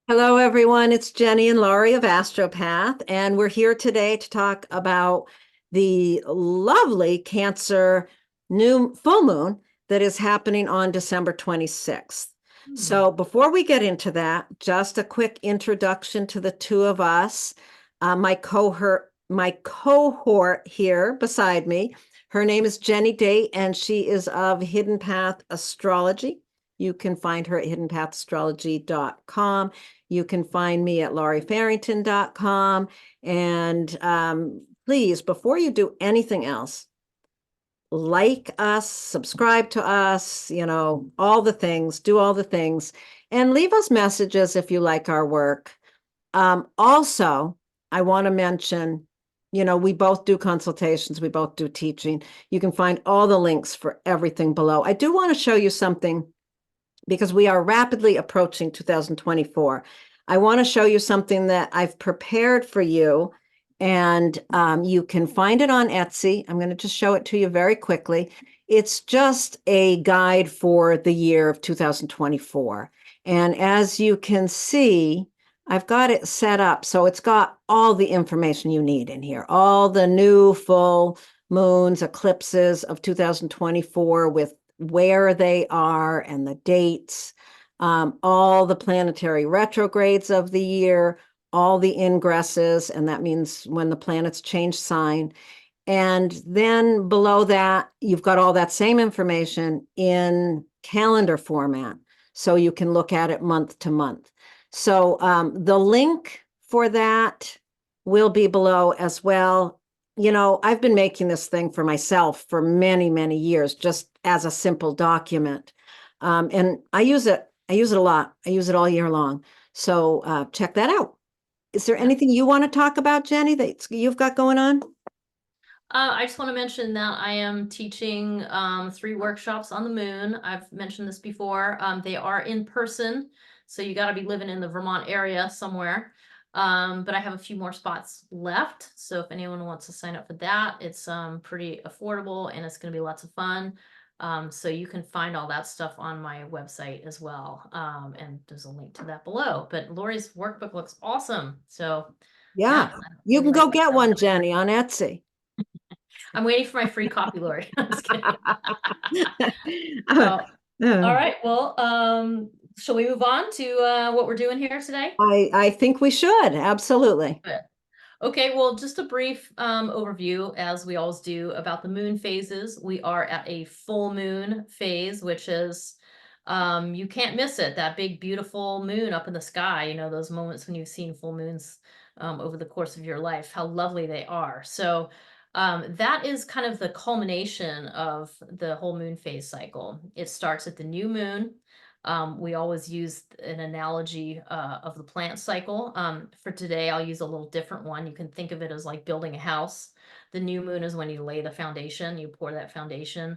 Hello, everyone. It's Jenny and Laurie of Astropath, and we're here today to talk about the lovely Cancer new full moon that is happening on December 26th. So before we get into that, just a quick introduction to the two of us. My cohort here beside me, her name is Jenny Day, and she is of Hidden Path Astrology. You can find her at hiddenpathastrology.com. You can find me at lauriefarrington.com. And please, before you do anything else, like us, subscribe to us, all the things, do all the things, and leave us messages if you like our work. Also, I want to mention, we both do consultations, we both do teaching. You can find all the links for everything below. I do want to show you something because we are rapidly approaching 2024. I want to show you something that I've prepared for you, and you can find it on Etsy. I'm going to just show it to you very quickly. It's just a guide for the year of 2024. And as you can see, I've got it set up. So it's got all the information you need in here, all the new full moons, eclipses of 2024 with where they are and the dates, all the planetary retrogrades of the year, all the ingresses, and that means when the planets change sign. And then below that, you've got all that same information in calendar format, so you can look at it month to month. So the link for that will be below as well. I've been making this thing for myself for many, many years, just as a simple document. And I use it a lot. I use it all year long. So check that out. Is there anything you want to talk about, Jenny, that you've got going on? I just want to mention that I am teaching 3 workshops on the moon. I've mentioned this before. They are in person, so you got to be living in the Vermont area somewhere. But I have a few more spots left, so if anyone wants to sign up for that, it's pretty affordable and it's going to be lots of fun. So you can find all that stuff on my website as well. And there's a link to that below. But Lori's workbook looks awesome. So Yeah, yeah, I you really can like go that get stuff. one, Jenny, on Etsy. I'm waiting for my free copy, Lori. I'm just kidding. Uh, So, all right. Well, shall we move on to what we're doing here today? I think we should, absolutely. Good. Okay, well, just a brief overview, as we always do, about the moon phases. We are at a full moon phase, which is you can't miss it. That big, beautiful moon up in the sky. You know, those moments when you've seen full moons over the course of your life, how lovely they are. So that is kind of the culmination of the whole moon phase cycle. It starts at the new moon. We always use an analogy of the plant cycle. For today, I'll use a little different one. You can think of it as like building a house. The new moon is when you lay the foundation, you pour that foundation,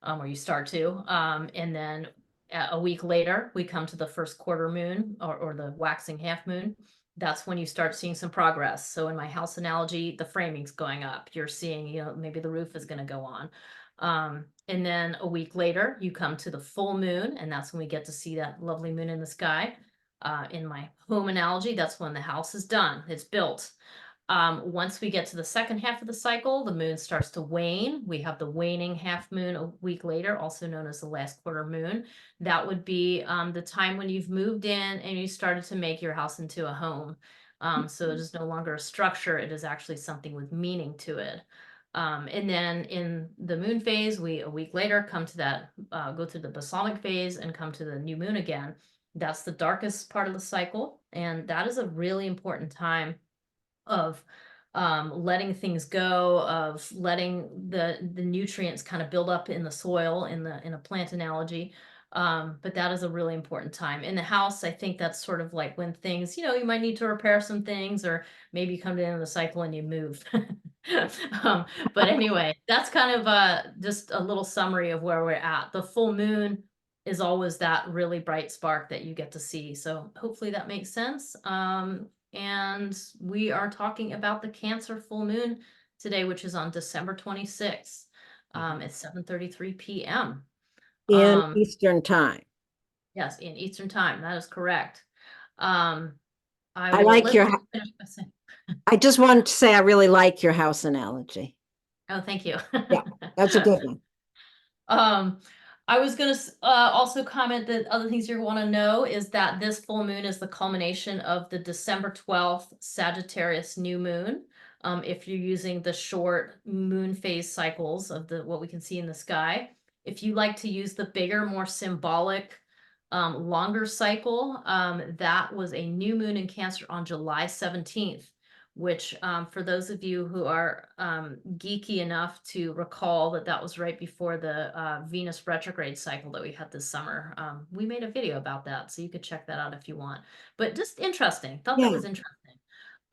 or you start to. And then a week later, we come to the first quarter moon or the waxing half moon. That's when you start seeing some progress. So in my house analogy, the framing's going up. You're seeing, maybe the roof is going to go on. And then a week later, you come to the full moon, and that's when we get to see that lovely moon in the sky. In my home analogy, that's when the house is done, it's built. Once we get to the second half of the cycle, the moon starts to wane. We have the waning half moon a week later, also known as the last quarter moon. That would be the time when you've moved in and you started to make your house into a home. So it is no longer a structure, it is actually something with meaning to it. And then in the moon phase, we a week later come to that, go through the balsamic phase and come to the new moon again. That's the darkest part of the cycle. And that is a really important time of letting things go, of letting the nutrients kind of build up in the soil in a plant analogy. But that is a really important time. In the house, I think that's sort of like when things, you might need to repair some things, or maybe you come to the end of the cycle and you move. But anyway, that's kind of just a little summary of where we're at. The full moon is always that really bright spark that you get to see. So hopefully that makes sense. And we are talking about the Cancer full moon today, which is on December 26th at 7:33 p.m. In Um, Eastern time. yes, in Eastern time. That is correct. Um, I I will, like let's your, just finish by saying, I just wanted to say I really like your house analogy. oh, thank you. Yeah, that's a good one. Um, I was gonna also comment that other things you want to know is that this full moon is the culmination of the December 12th Sagittarius new moon. If you're using the short moon phase cycles of the what we can see in the sky, if you like to use the bigger, more symbolic, longer cycle, that was a new moon in Cancer on July 17th, which for those of you who are geeky enough to recall that that was right before the Venus retrograde cycle that we had this summer. We made a video about that, so you could check that out if you want. But just interesting. Thought that Yeah. was interesting.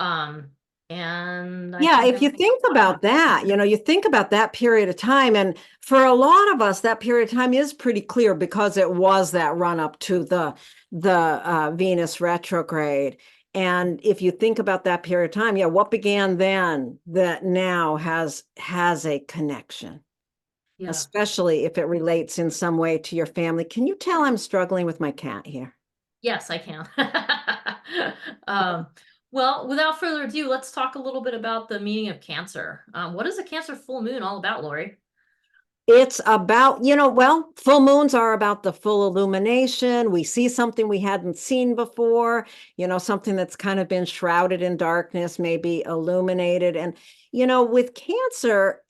Um, and I Yeah, think if you everything. think about that, you think about that period of time, and for a lot of us, that period of time is pretty clear because it was that run up to the Venus retrograde. And if you think about that period of time, yeah, what began then that now has a connection, Yeah. especially if it relates in some way to your family. Can you tell I'm struggling with my cat here? Yes, I can. um, well, without further ado, let's talk a little bit about the meaning of Cancer. What is a Cancer full moon all about, Lori? It's about, well, full moons are about the full illumination. We see something we hadn't seen before, something that's kind of been shrouded in darkness, maybe illuminated. And, with Cancer's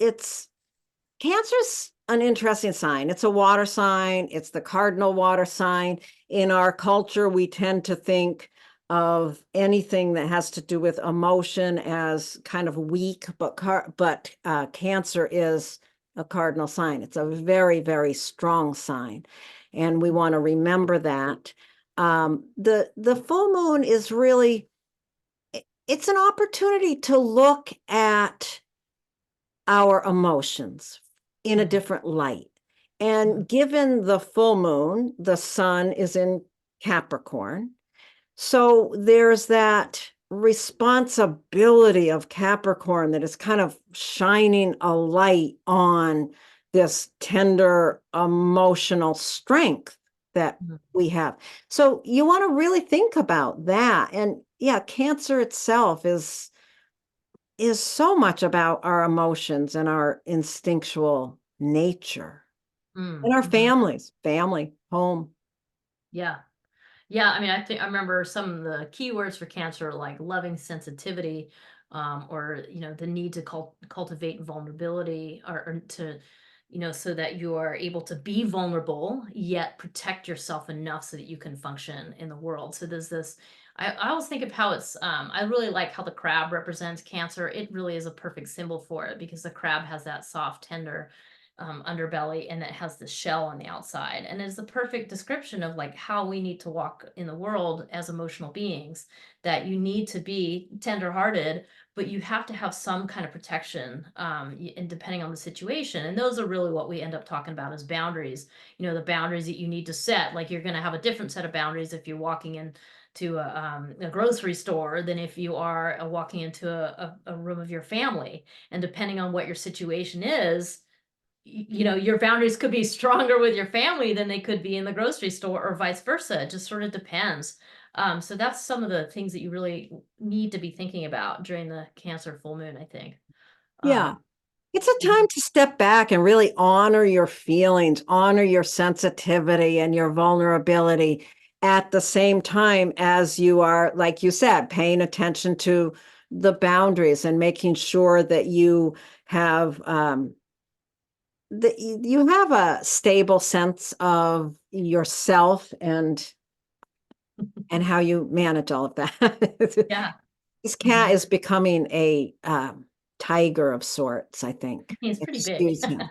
an interesting sign. It's a water sign. It's the cardinal water sign. In our culture, we tend to think of anything that has to do with emotion as kind of weak, but Cancer is a cardinal sign. It's a very, very strong sign, and we want to remember that. The full moon is really, it's an opportunity to look at our emotions in a Mhm. different light. Mhm. And given the full moon, the sun is in Capricorn. So there's that responsibility of Capricorn that is kind of shining a light on this tender emotional strength that Mhm. we have. So you want to really think about that. And yeah, Cancer itself is so much about our emotions and our instinctual nature and our Mhm. family, home. Yeah. Yeah, I mean, I think I remember some of the keywords for Cancer, like loving sensitivity, or the need to cultivate vulnerability, or to, so that you are able to be vulnerable yet protect yourself enough so that you can function in the world. So there's this. I always think of how it's. I really like how the crab represents Cancer. It really is a perfect symbol for it because the crab has that soft, tender underbelly, and it has the shell on the outside, and is the perfect description of like how we need to walk in the world as emotional beings, that you need to be tenderhearted, but you have to have some kind of protection, and depending on the situation, and those are really what we end up talking about as boundaries. The boundaries that you need to set, like you're going to have a different set of boundaries if you're walking in to a grocery store than if you are walking into a room of your family, and depending on what your situation is, your boundaries could be stronger with your family than they could be in the grocery store, or vice versa. It just sort of depends. So that's some of the things that you really need to be thinking about during the Cancer full moon, I think. Yeah. Um, It's a mhm. time to step back and really honor your feelings, honor your sensitivity and your vulnerability at the same time as you are, like you said, paying attention to the boundaries and making sure that you have that you have a stable sense of yourself and how you manage all of that. Yeah. This cat Mhm. is becoming a tiger of sorts, I think. He's pretty big. Excuse him.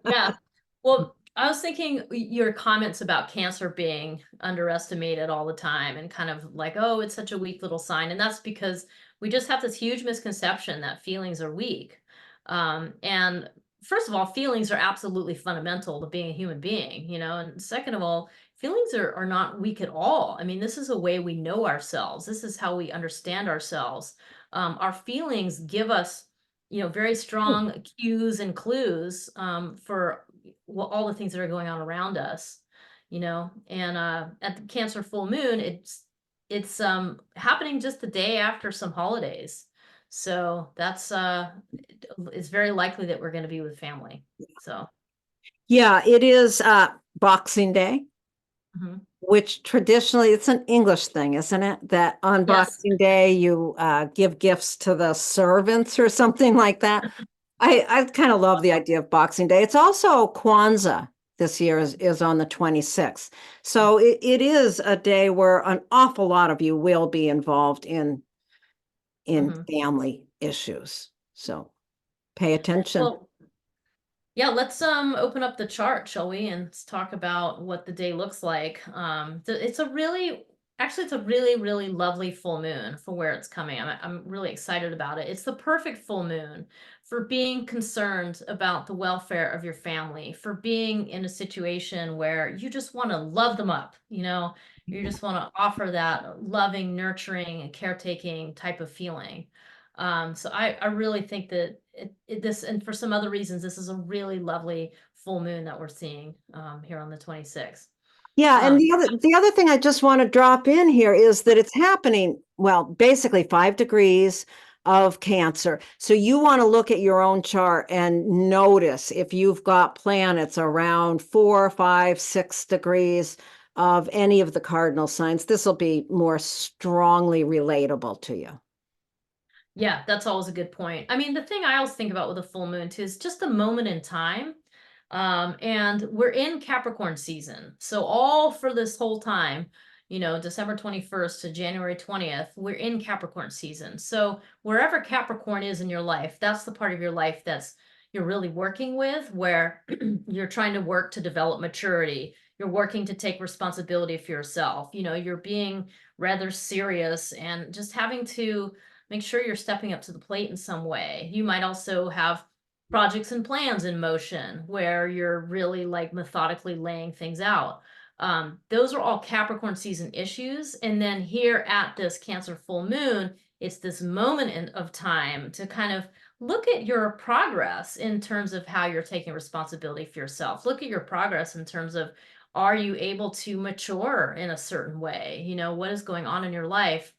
Yeah. Well, I was thinking your comments about Cancer being underestimated all the time and kind of like, oh, it's such a weak little sign. And that's because we just have this huge misconception that feelings are weak. And first of all, feelings are absolutely fundamental to being a human being, and second of all, feelings are not weak at all. I mean, this is a way we know ourselves. This is how we understand ourselves. Our feelings give us very strong cues and clues, for all the things that are going on around us, and at the Cancer full moon, it's it's happening just the day after some holidays. So that's it's very likely that we're going to be with family. So Yeah, it is Boxing Day, mhm. which traditionally it's an English thing, isn't it? That on Yes. Boxing Day you give gifts to the servants or something like that. I kind of love the idea of Boxing Day. It's also Kwanzaa this year is on the 26th. So it is a day where an awful lot of you will be involved in Mhm. family issues. So pay attention. Well, yeah, let's open up the chart, shall we, and let's talk about what the day looks like. It's a really actually it's a really really lovely full moon for where it's coming. I'm really excited about it. It's the perfect full moon for being concerned about the welfare of your family, for being in a situation where you just want to love them up, you know, you just want to offer that loving, nurturing, and caretaking type of feeling. So I really think that this, and for some other reasons, this is a really lovely full moon that we're seeing here on the 26th. Yeah, and Um, the other thing I just want to drop in here is that it's happening, well, basically 5 degrees of Cancer. So you want to look at your own chart and notice if you've got planets around 4, 5, 6 degrees of any of the cardinal signs. This will be more strongly relatable to you. Yeah, that's always a good point. I mean, the thing I always think about with a full moon too is just a moment in time. And we're in Capricorn season. So all for this whole time, you know, December 21st to January 20th, we're in Capricorn season. So wherever Capricorn is in your life, that's the part of your life that's you're really working with, where you're trying to work to develop maturity. You're working to take responsibility for yourself. You know, you're being rather serious and just having to make sure you're stepping up to the plate in some way. You might also have projects and plans in motion where you're really like methodically laying things out. Those are all Capricorn season issues. And then here at this Cancer full moon, it's this of time to kind of look at your progress in terms of how you're taking responsibility for yourself. Look at your progress in terms of, are you able to mature in a certain way? You know, what is going on in your life?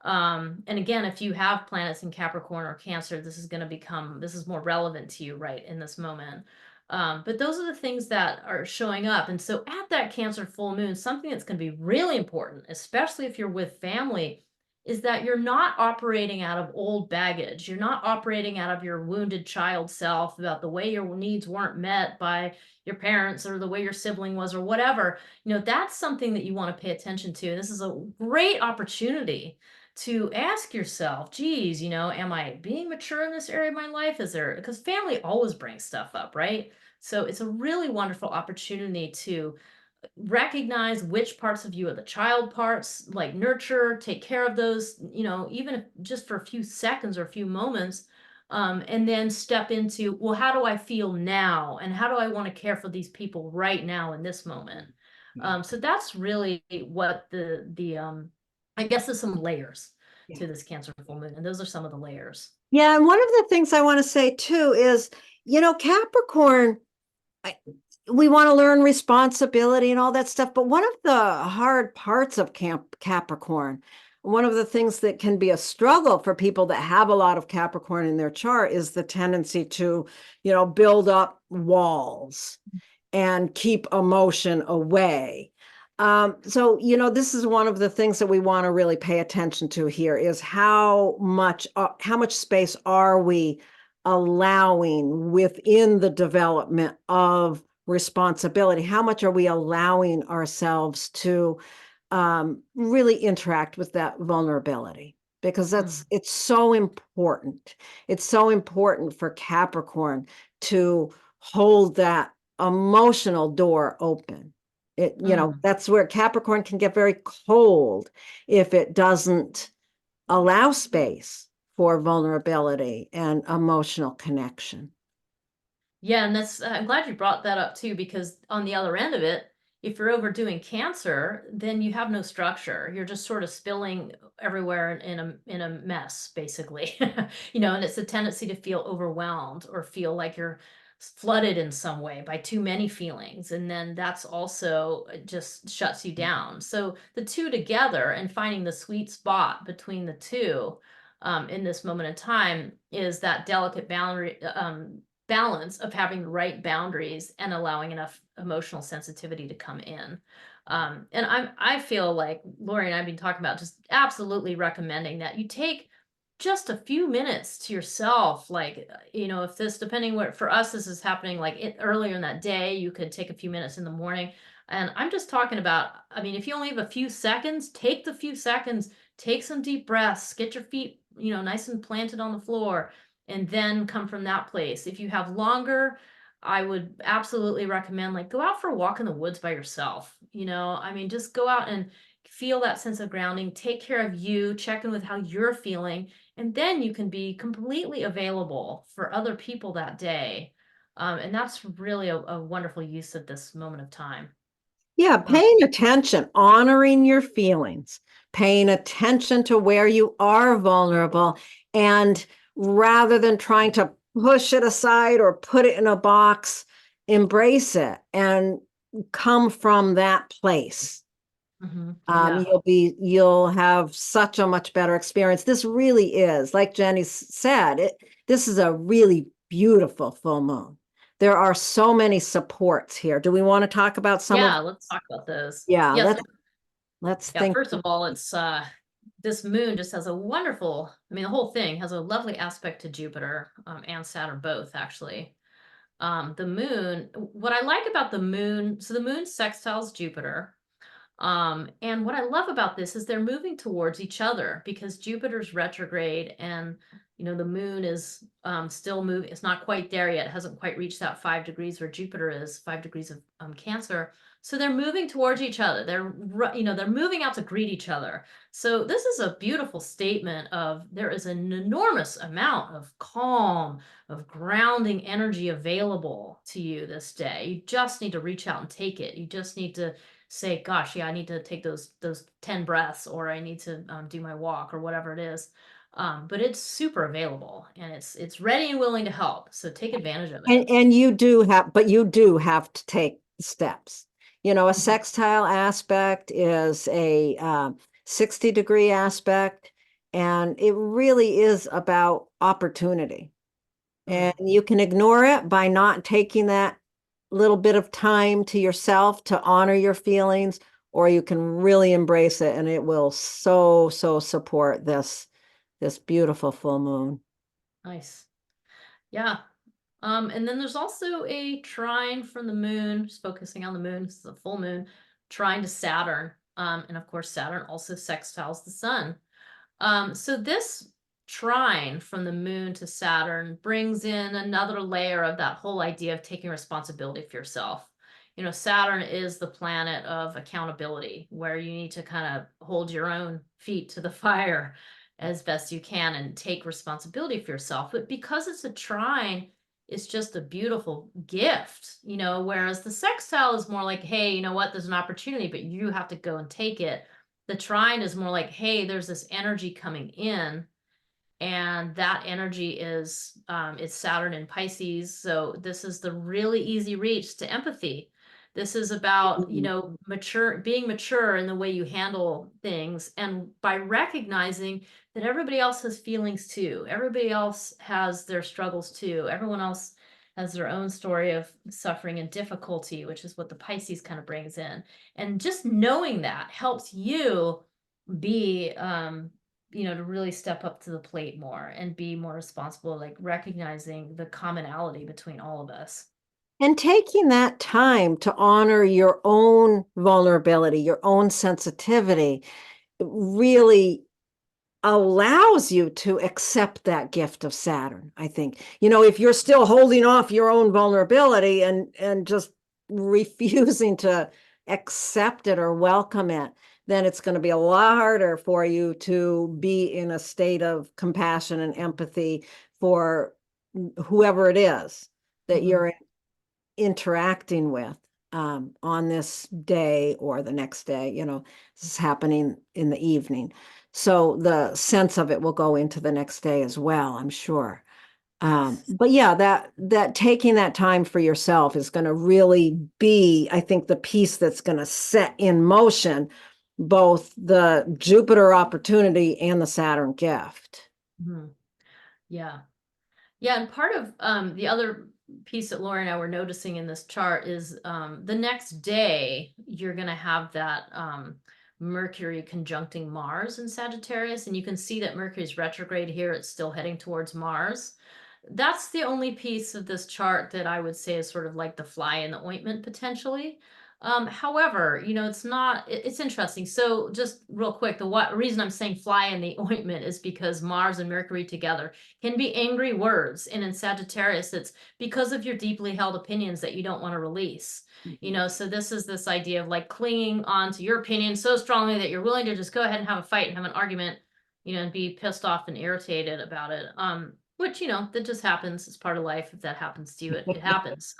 And again, if you have planets in Capricorn or Cancer, this is more relevant to you right in this moment. But those are the things that are showing up. And so at that Cancer full moon, something that's going to be really important, especially if you're with family, is that you're not operating out of old baggage. You're not operating out of your wounded child self about the way your needs weren't met by your parents or the way your sibling was or whatever. You know, that's something that you want to pay attention to. And this is a great opportunity to ask yourself, geez, you know, am I being mature in this area of my life? Is there, because family always brings stuff up, right? So it's a really wonderful opportunity to recognize which parts of you are the child parts, like nurture, take care of those, you know, even if just for a few seconds or a few moments. And then step into, well, how do I feel now? And how do I want to care for these people right now in this moment? So that's really what I guess there's some layers Yeah. to this Cancer full moon, and those are some of the layers. Yeah, and one of the things I want to say too is, Capricorn, we want to learn responsibility and all that stuff, but one of the hard parts of Capricorn, one of the things that can be a struggle for people that have a lot of Capricorn in their chart is the tendency to, build up walls and keep emotion away. This is one of the things that we want to really pay attention to here is how much space are we allowing within the development of responsibility? How much are we allowing ourselves to really interact with that vulnerability? Because it's so important. It's so important for Capricorn to hold that emotional door open. That's where Capricorn can get very cold if it doesn't allow space for vulnerability and emotional connection. Yeah, and that's I'm glad you brought that up too, because on the other end of it, if you're overdoing Cancer, then you have no structure. You're just sort of spilling everywhere in a mess, basically. You know, and it's a tendency to feel overwhelmed or feel like you're flooded in some way by too many feelings, and then that's also just shuts you down. So the two together and finding the sweet spot between the two in this moment in time is that delicate boundary balance of having the right boundaries and allowing enough emotional sensitivity to come in. And I feel like Laurie and I've been talking about just absolutely recommending that you take just a few minutes to yourself. Like, if this, depending what, for us, this is happening like earlier in that day, you could take a few minutes in the morning. And I'm just talking about, I mean, if you only have a few seconds, take the few seconds, take some deep breaths, get your feet, nice and planted on the floor, and then come from that place. If you have longer, I would absolutely recommend like go out for a walk in the woods by yourself. I mean, just go out and feel that sense of grounding, take care of you, check in with how you're feeling, and then you can be completely available for other people that day. And that's really a wonderful use of this moment of time. Yeah, paying attention, honoring your feelings, paying attention to where you are vulnerable, and rather than trying to push it aside or put it in a box, embrace it and come from that place. Yeah. You'll have such a much better experience. This really is, like Jenny said, this is a really beautiful full moon. There are so many supports here. Do we want to talk about some of? Yeah, let's talk about those. Yeah, Yes. let's Yeah, think. first of all, it's this moon just has a wonderful, I mean, the whole thing has a lovely aspect to Jupiter and Saturn both, actually. The moon, what I like about the moon, so the moon sextiles Jupiter. And what I love about this is they're moving towards each other because Jupiter's retrograde and the moon is still moving. It's not quite there yet. It hasn't quite reached that 5 degrees where Jupiter is, 5 degrees of Cancer. So they're moving towards each other. They're moving out to greet each other. So this is a beautiful statement of there is an enormous amount of calm, of grounding energy available to you this day. You just need to reach out and take it. You just need to say, gosh, yeah, I need to take those 10 breaths, or I need to do my walk, or whatever it is. But it's super available and it's ready and willing to help. So take advantage of it. And you do have to take steps. A sextile aspect is a 60-degree aspect, and it really is about opportunity. And you can ignore it by not taking that little bit of time to yourself to honor your feelings, or you can really embrace it, and it will so support this beautiful full moon. Nice. Yeah. And then there's also a trine from the moon, just focusing on the moon. This is a full moon, trine to Saturn. And of course, Saturn also sextiles the sun. So this trine from the moon to Saturn brings in another layer of that whole idea of taking responsibility for yourself. Saturn is the planet of accountability, where you need to kind of hold your own feet to the fire as best you can and take responsibility for yourself. But because it's a trine, it's just a beautiful gift, whereas the sextile is more like, hey, you know what, there's an opportunity, but you have to go and take it. The trine is more like, hey, there's this energy coming in, and that energy is it's Saturn in Pisces. So this is the really easy reach to empathy. This is about, being mature in the way you handle things, and by recognizing that everybody else has feelings too. Everybody else has their struggles too. Everyone else has their own story of suffering and difficulty, which is what the Pisces kind of brings in. And just knowing that helps you be to really step up to the plate more and be more responsible, like recognizing the commonality between all of us. And taking that time to honor your own vulnerability, your own sensitivity, really allows you to accept that gift of Saturn. I think, if you're still holding off your own vulnerability and just refusing to accept it or welcome it, then it's going to be a lot harder for you to be in a state of compassion and empathy for whoever it is that you're interacting with on this day or the next day. This is happening in the evening. So the sense of it will go into the next day as well, I'm sure. But yeah, that taking that time for yourself is going to really be, I think, the piece that's going to set in motion both the Jupiter opportunity and the Saturn gift. Mhm. Yeah. Yeah, and part of the other piece that Laura and I were noticing in this chart is the next day you're going to have that Mercury conjuncting Mars in Sagittarius, and you can see that Mercury's retrograde here. It's still heading towards Mars. That's the only piece of this chart that I would say is sort of like the fly in the ointment potentially. However, it's not, it's interesting. So just real quick, the reason I'm saying fly in the ointment is because Mars and Mercury together can be angry words. And in Sagittarius, it's because of your deeply held opinions that you don't want to release. So this is this idea of like clinging on to your opinion so strongly that you're willing to just go ahead and have a fight and have an argument, and be pissed off and irritated about it. Which, that just happens. It's part of life. If that happens to you, it happens.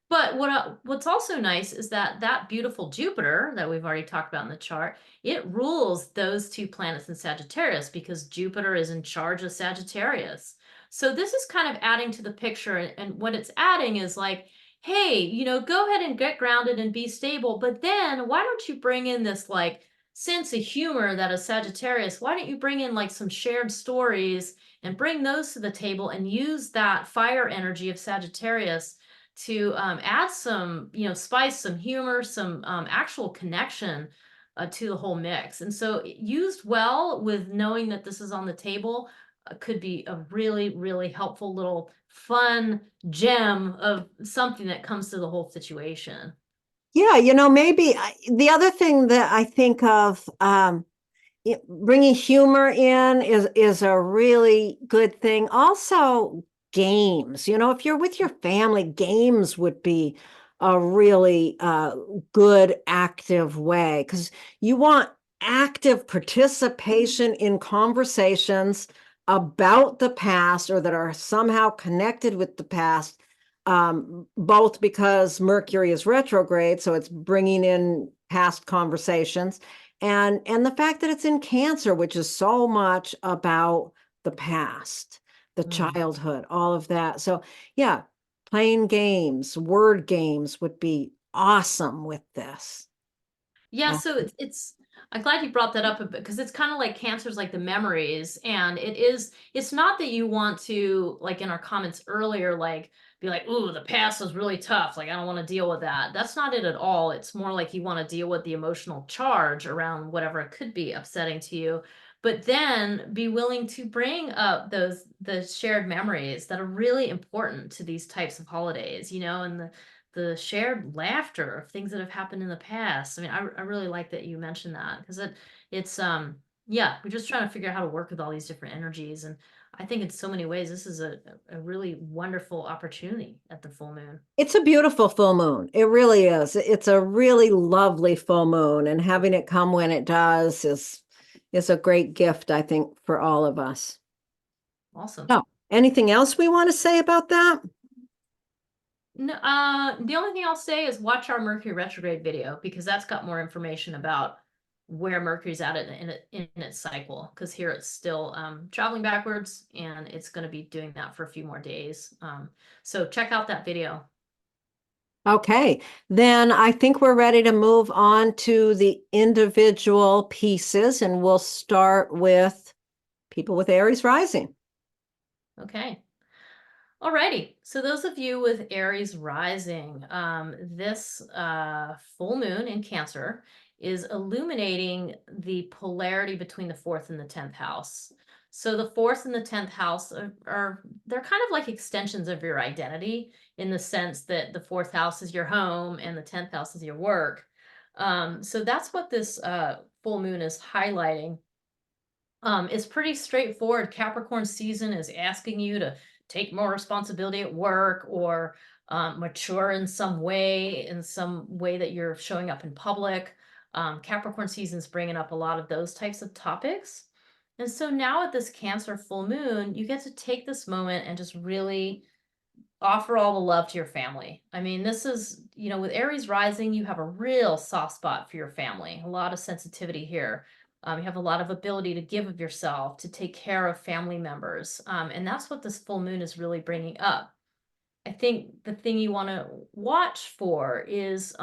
But what's also nice is that beautiful Jupiter that we've already talked about in the chart, it rules those two planets in Sagittarius because Jupiter is in charge of Sagittarius. So this is kind of adding to the picture, and what it's adding is like, hey, go ahead and get grounded and be stable, but then why don't you bring in this like sense of humor that is Sagittarius? Why don't you bring in like some shared stories and bring those to the table and use that fire energy of Sagittarius to add some, spice, some humor, some actual connection to the whole mix. And so used well with knowing that this is on the table could be a really, really helpful little fun gem of something that comes to the whole situation. Yeah, maybe the other thing that I think of, bringing humor in is a really good thing. Also, games. If you're with your family, games would be a really good active way because you want active participation in conversations about the past or that are somehow connected with the past. Both because Mercury is retrograde, so it's bringing in past conversations, and the fact that it's in Cancer, which is so much about the past, the childhood, all of that. So yeah, playing games, word games would be awesome with this. Yeah, so it's I'm glad you brought that up a bit because it's kind of like Cancer's like the memories, and it's not that you want to, like in our comments earlier, like be like, ooh, the past was really tough, like I don't want to deal with that. That's not it at all. It's more like you want to deal with the emotional charge around whatever it could be upsetting to you, but then be willing to bring up the shared memories that are really important to these types of holidays, and the shared laughter of things that have happened in the past. I mean, I really like that you mentioned that because it's yeah, we're just trying to figure out how to work with all these different energies. And I think in so many ways this is a really wonderful opportunity at the full moon. It's a beautiful full moon. It really is. It's a really lovely full moon, and having it come when it does is a great gift, I think, for all of us. Awesome. Oh, anything else we want to say about that? No, the only thing I'll say is watch our Mercury retrograde video because that's got more information about where Mercury's at in its cycle. Because here it's still traveling backwards, and it's going to be doing that for a few more days. So check out that video. Okay, then I think we're ready to move on to the individual pieces, and we'll start with people with Aries rising. Okay. Alrighty, so those of you with Aries rising, this full moon in Cancer is illuminating the polarity between the fourth and the 10th house. So the fourth and the 10th house they're kind of like extensions of your identity in the sense that the fourth house is your home and the 10th house is your work. So that's what this full moon is highlighting. It's pretty straightforward. Capricorn season is asking you to take more responsibility at work or mature in some way that you're showing up in public. Capricorn season is bringing up a lot of those types of topics. And so now at this Cancer full moon, you get to take this moment and just really offer all the love to your family. I mean, this is, with Aries rising, you have a real soft spot for your family, a lot of sensitivity here. You have a lot of ability to give of yourself, to take care of family members. And that's what this full moon is really bringing up. I think the thing you want to watch for is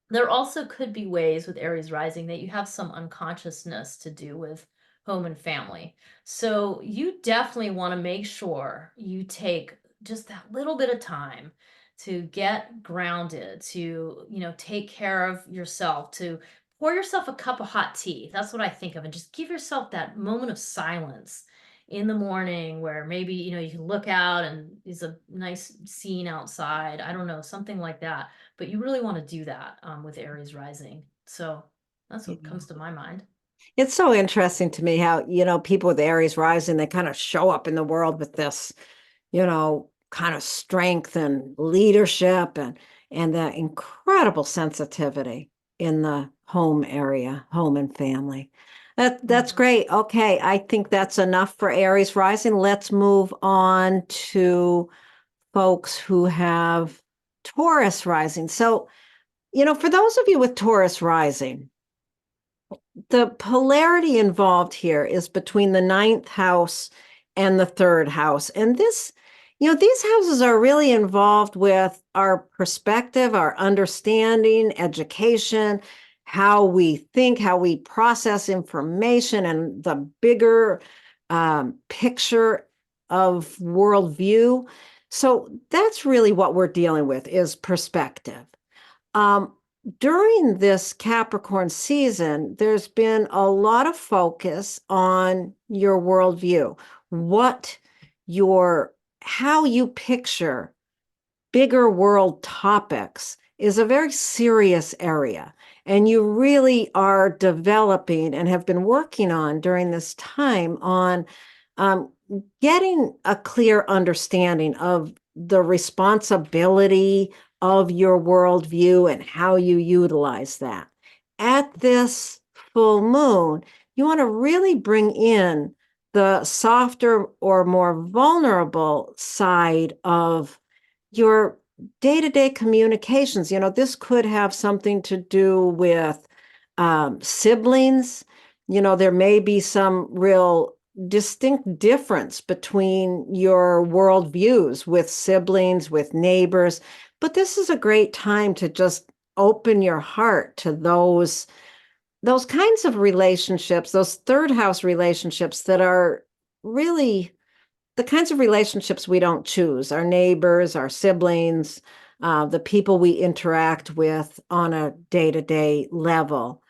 there also could be ways with Aries rising that you have some unconsciousness to do with home and family. So you definitely want to make sure you take just that little bit of time to get grounded, to, take care of yourself, to pour yourself a cup of hot tea. That's what I think of. And just give yourself that moment of silence in the morning where maybe, you can look out and there's a nice scene outside. I don't know, something like that, but you really want to do that with Aries rising. So that's what Yeah. comes to my mind. It's so interesting to me how, people with Aries rising, they kind of show up in the world with this, kind of strength and leadership and the incredible sensitivity in the home area, home and family. That's Mhm. great. Okay, I think that's enough for Aries rising. Let's move on to folks who have Taurus rising. So, for those of you with Taurus rising, the polarity involved here is between the ninth house and the third house. And these houses are really involved with our perspective, our understanding, education, how we think, how we process information, and the bigger picture of worldview. So that's really what we're dealing with is perspective. Um, During this Capricorn season, there's been a lot of focus on your worldview, what how you picture bigger world topics is a very serious area. And you really are developing and have been working on during this time on um, getting a clear understanding of the responsibility of your worldview and how you utilize that. At this full moon, you want to really bring in the softer or more vulnerable side of your day-to-day communications. This could have something to do with siblings. There may be some real distinct difference between your worldviews with siblings, with neighbors, but this is a great time to just open your heart to those kinds of relationships, those third house relationships that are really the kinds of relationships we don't choose, our neighbors, our siblings, the people we interact with on a day-to-day level.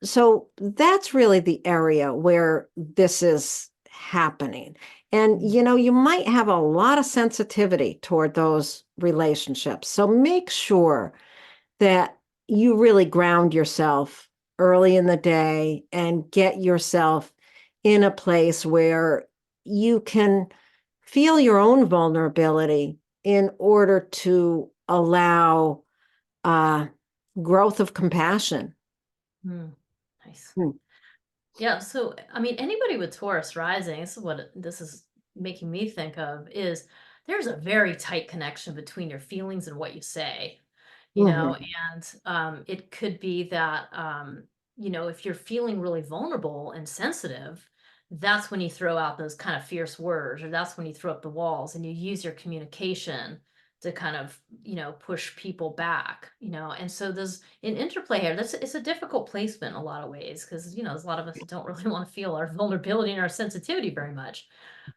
So that's really the area where this is happening. And, you might have a lot of sensitivity toward those relationships. So make sure that you really ground yourself early in the day and get yourself in a place where you can feel your own vulnerability in order to allow uh, growth of compassion. Mm, nice. Hmm. Yeah. So, I mean, anybody with Taurus rising, this is what this is making me think of is there's a very tight connection between your feelings and what you say, Mhm. and it could be that, if you're feeling really vulnerable and sensitive, that's when you throw out those kind of fierce words, or that's when you throw up the walls and you use your communication to kind of, push people back, and so there's an interplay here. It's a difficult placement in a lot of ways because, there's a lot of us that don't really want to feel our vulnerability and our sensitivity very much.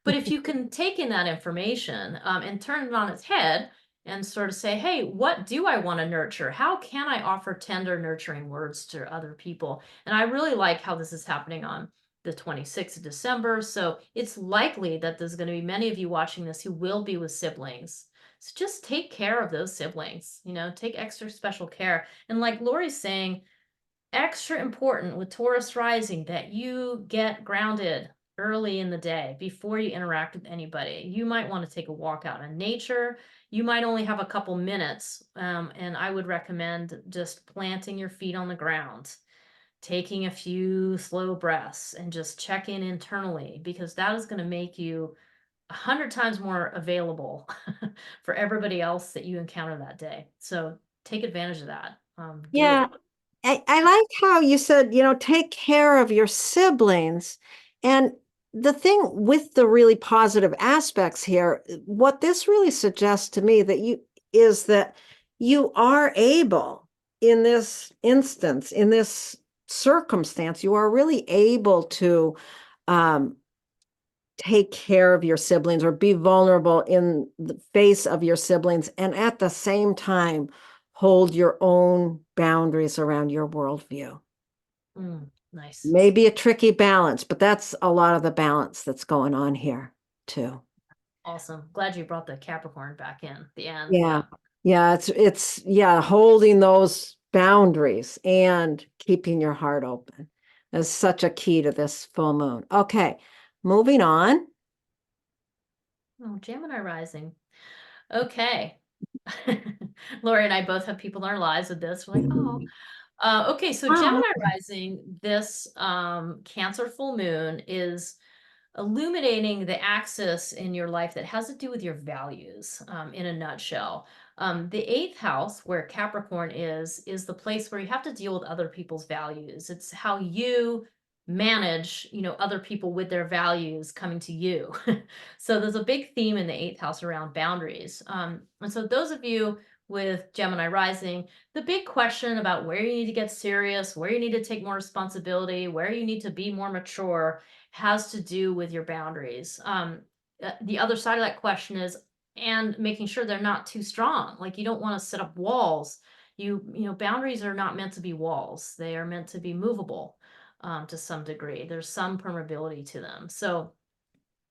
But if you can take in that information and turn it on its head and sort of say, hey, what do I want to nurture? How can I offer tender, nurturing words to other people? And I really like how this is happening on the 26th of December. So it's likely that there's going to be many of you watching this who will be with siblings. So just take care of those siblings, take extra special care. And like Laurie's saying, extra important with Taurus rising that you get grounded early in the day before you interact with anybody. You might want to take a walk out in nature. You might only have a couple minutes, and I would recommend just planting your feet on the ground, taking a few slow breaths, and just check in internally because that is going to make you 100 times more available for everybody else that you encounter that day. So take advantage of that. Do Yeah, it. I like how you said, take care of your siblings. And the thing with the really positive aspects here, what this really suggests to me is that you are able in this instance, in this circumstance, you are really able to um, take care of your siblings or be vulnerable in the face of your siblings, and at the same time hold your own boundaries around your worldview. Nice. Maybe a tricky balance, but that's a lot of the balance that's going on here too. Awesome. Glad you brought the Capricorn back in at the end. Yeah. Yeah. Yeah, it's holding those boundaries and keeping your heart open is such a key to this full moon. Okay, moving on. Oh, Gemini rising. Okay. Lori and I both have people in our lives with this. We're like, oh. Okay, so Wow. Gemini rising, this Cancer full moon is illuminating the axis in your life that has to do with your values, in a nutshell. The eighth house, where Capricorn is the place where you have to deal with other people's values. It's how you manage, other people with their values coming to you. So there's a big theme in the eighth house around boundaries. And so those of you with Gemini rising, the big question about where you need to get serious, where you need to take more responsibility, where you need to be more mature has to do with your boundaries. The other side of that question is, and making sure they're not too strong. Like, you don't want to set up walls. Boundaries are not meant to be walls. They are meant to be movable, to some degree. There's some permeability to them. So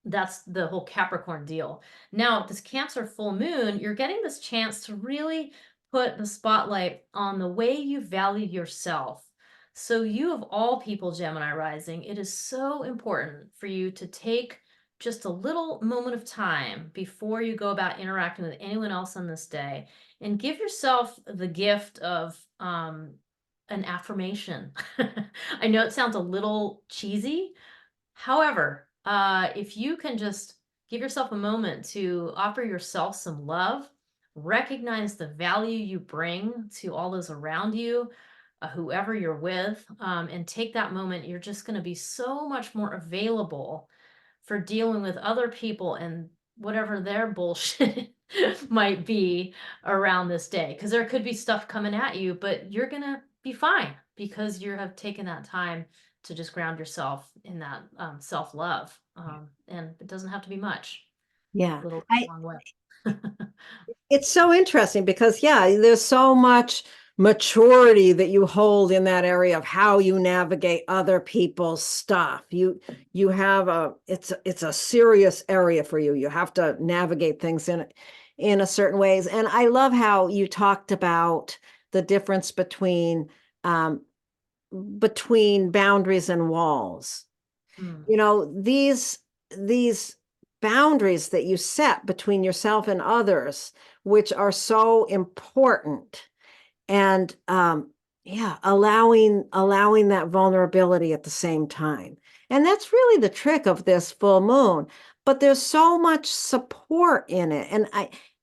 that's the whole Capricorn deal. Now, this Cancer full moon, you're getting this chance to really put the spotlight on the way you value yourself. So, you of all people, Gemini rising, it is so important for you to take just a little moment of time before you go about interacting with anyone else on this day and give yourself the gift of an affirmation. I know it sounds a little cheesy. However, if you can just give yourself a moment to offer yourself some love, recognize the value you bring to all those around you, whoever you're with, and take that moment, you're just going to be so much more available for dealing with other people and whatever their bullshit might be around this day. Because there could be stuff coming at you, but you're going to be fine because you have taken that time to just ground yourself in that self-love. And it doesn't have to be much. Yeah. Little long way. It's so interesting because, yeah, there's so much maturity that you hold in that area of how you navigate other people's stuff. You have it's a serious area for you. You have to navigate things in a certain ways. And I love how you talked about the difference between boundaries and walls. Mm. These boundaries that you set between yourself and others, which are so important, and yeah, allowing that vulnerability at the same time. And that's really the trick of this full moon. But there's so much support in it. And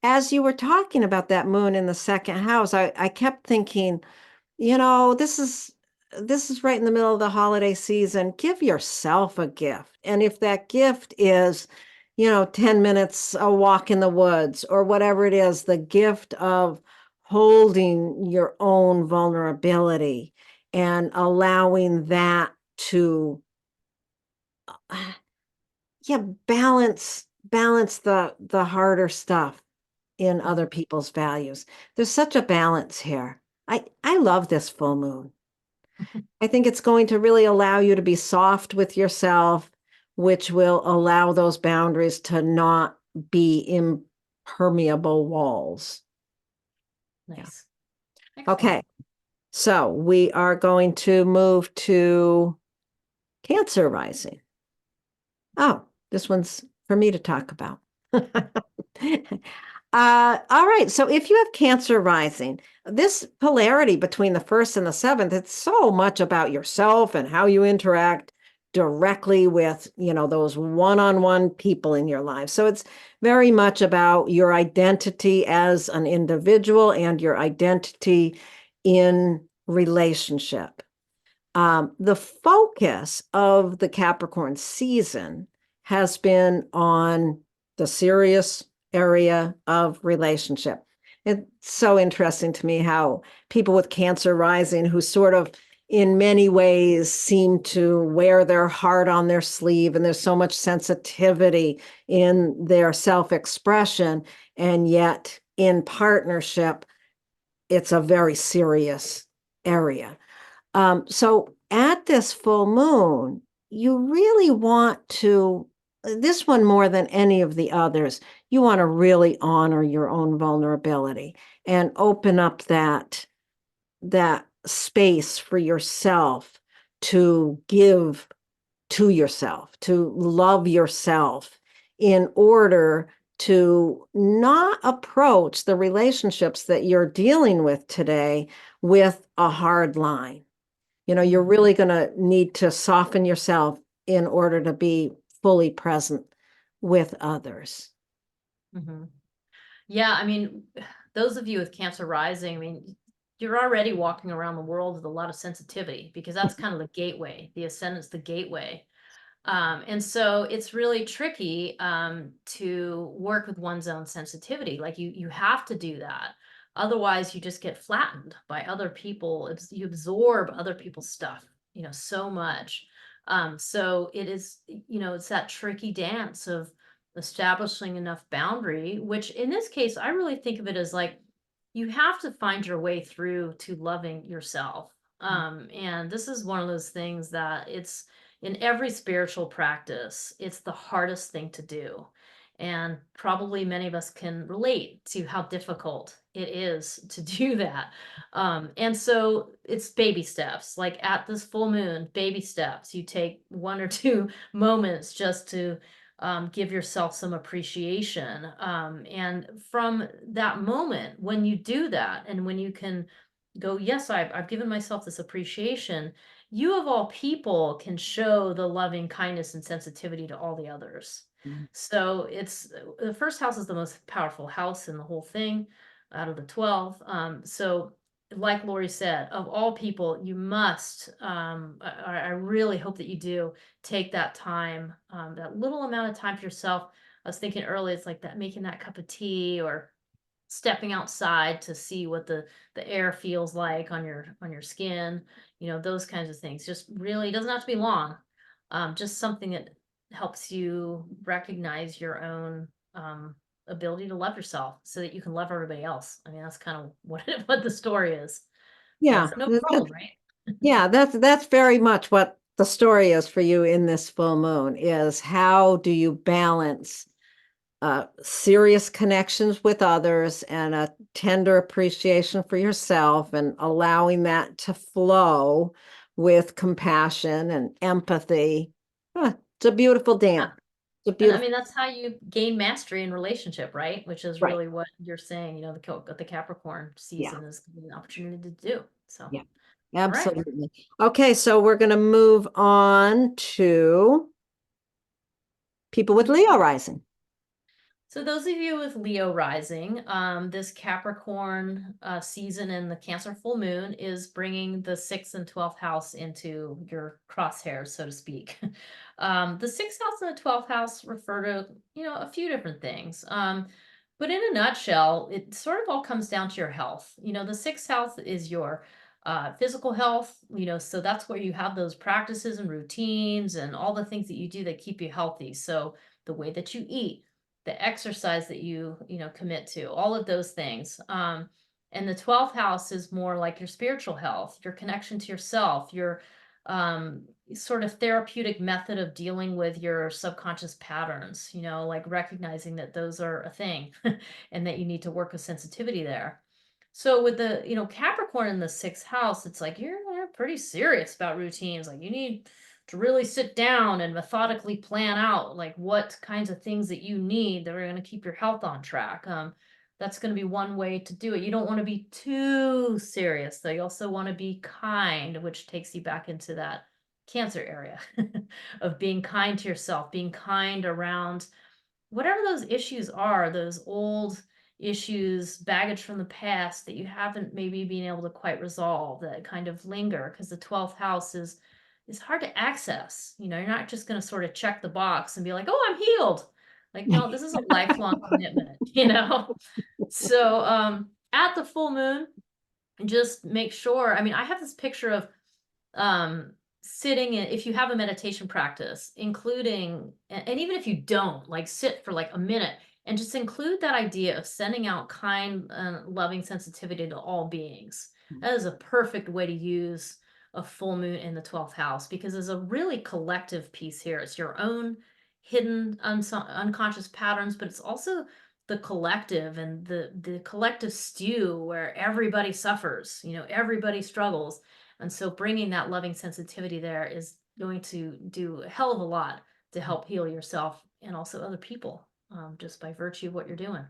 as you were talking about that moon in the second house, I kept thinking, this is right in the middle of the holiday season. Give yourself a gift. And if that gift is, 10 minutes a walk in the woods or whatever it is, the gift of holding your own vulnerability and allowing that to yeah, balance the harder stuff in other people's values. There's such a balance here. I love this full moon. I think it's going to really allow you to be soft with yourself, which will allow those boundaries to not be impermeable walls. Nice. Yeah. Okay. So we are going to move to Cancer rising. Oh, this one's for me to talk about. All right. So if you have Cancer rising, this polarity between the first and the seventh, it's so much about yourself and how you interact directly with, those one-on-one people in your life. So it's very much about your identity as an individual and your identity in relationship. The focus of the Capricorn season has been on the serious area of relationship. It's so interesting to me how people with Cancer rising, who sort of in many ways seem to wear their heart on their sleeve, and there's so much sensitivity in their self-expression, and yet in partnership, it's a very serious area. So at this full moon, you really want to, this one more than any of the others, you want to really honor your own vulnerability and open up that space for yourself to give to yourself, to love yourself, in order to not approach the relationships that you're dealing with today with a hard line. You're really going to need to soften yourself in order to be fully present with others. Mm-hmm. Yeah, I mean, those of you with Cancer rising, I mean, you're already walking around the world with a lot of sensitivity, because that's kind of the gateway. The Ascendant's the gateway. And so it's really tricky to work with one's own sensitivity. Like you have to do that. Otherwise, you just get flattened by other people. You absorb other people's stuff, so much. So it is, it's that tricky dance of establishing enough boundary, which in this case, I really think of it as like, you have to find your way through to loving yourself. And this is one of those things that it's in every spiritual practice, it's the hardest thing to do. And probably many of us can relate to how difficult it is to do that. And so it's baby steps, like at this full moon, baby steps. You take 1 or 2 moments just to give yourself some appreciation. And from that moment, when you do that, and when you can go, yes, I've given myself this appreciation, you of all people can show the loving kindness and sensitivity to all the others. Mhm. So it's the first house is the most powerful house in the whole thing out of the 12. So like Laurie said, of all people, you must, I really hope that you do take that time, that little amount of time for yourself. I was thinking earlier, it's like that, making that cup of tea, or stepping outside to see what the air feels like on your skin, those kinds of things. Just really doesn't have to be long. Just something that helps you recognize your own ability to love yourself, so that you can love everybody else. I mean, that's kind of what the story is. So Yeah, it's no problem, right? yeah, that's very much what the story is for you in this full moon, is how do you balance serious connections with others and a tender appreciation for yourself, and allowing that to flow with compassion and empathy. It's a beautiful dance. It's a And I beautiful, mean, that's how you gain mastery in relationship, right? Which is right. really what you're saying, the Capricorn Yeah, season is an opportunity to do. So, yeah, all right. absolutely. Okay, so we're going to move on to people with Leo rising. So those of you with Leo rising, this Capricorn season and the Cancer full moon is bringing the 6th and 12th house into your crosshairs, so to speak. The 6th house and the 12th house refer to, a few different things. But in a nutshell, it sort of all comes down to your health. The 6th house is your physical health, so that's where you have those practices and routines and all the things that you do that keep you healthy. So the way that you eat, the exercise that you commit to, all of those things. And the 12th house is more like your spiritual health, your connection to yourself, your sort of therapeutic method of dealing with your subconscious patterns, like recognizing that those are a thing and that you need to work with sensitivity there. So with the, Capricorn in the 6th house, it's like you're pretty serious about routines. Like you need to really sit down and methodically plan out like what kinds of things that you need that are going to keep your health on track. That's going to be one way to do it. You don't want to be too serious, though. You also want to be kind, which takes you back into that Cancer area of being kind to yourself, being kind around whatever those issues are, those old issues, baggage from the past that you haven't maybe been able to quite resolve, that kind of linger, because the 12th house is hard to access. You know, you're not just going to sort of check the box and be like, oh, I'm healed. Like, no, this is a lifelong commitment, you know? So at the full moon, just make sure. I mean, I have this picture of sitting in, if you have a meditation practice, including, and even if you don't, like sit for like a minute and just include that idea of sending out kind and loving sensitivity to all beings. That is a perfect way to use a full moon in the 12th house, because there's a really collective piece here. It's your own hidden unconscious patterns, but it's also the collective, and the collective stew where everybody suffers, you know, everybody struggles. And so bringing that loving sensitivity there is going to do a hell of a lot to help heal yourself and also other people, just by virtue of what you're doing.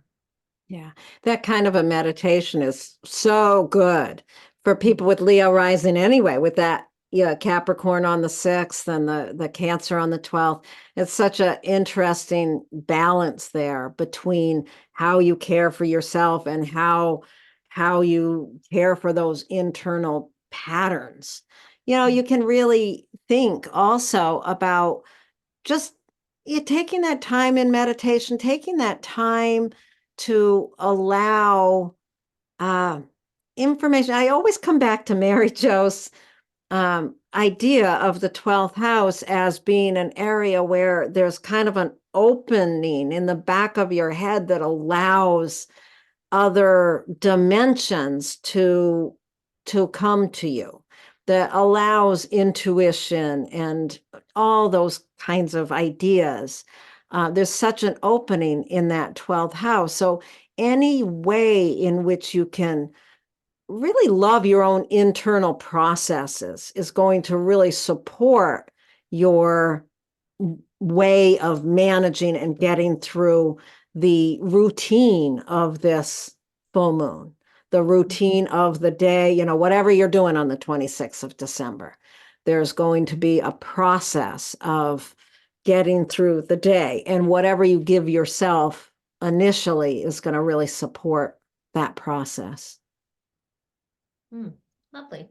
Yeah, that kind of a meditation is so good for people with Leo rising anyway, with that, yeah, Capricorn on the 6th and the Cancer on the 12th. It's such an interesting balance there between how you care for yourself and how you care for those internal patterns. You know, you can really think also about just taking that time in meditation, taking that time to allow information. I always come back to Mary Jo's idea of the 12th house as being an area where there's kind of an opening in the back of your head that allows other dimensions to come to you, that allows intuition and all those kinds of ideas. There's such an opening in that 12th house. So any way in which you can really love your own internal processes is going to really support your way of managing and getting through the routine of this full moon, the routine of the day, you know, whatever you're doing on the 26th of December. There's going to be a process of getting through the day, and whatever you give yourself initially is going to really support that process. Lovely.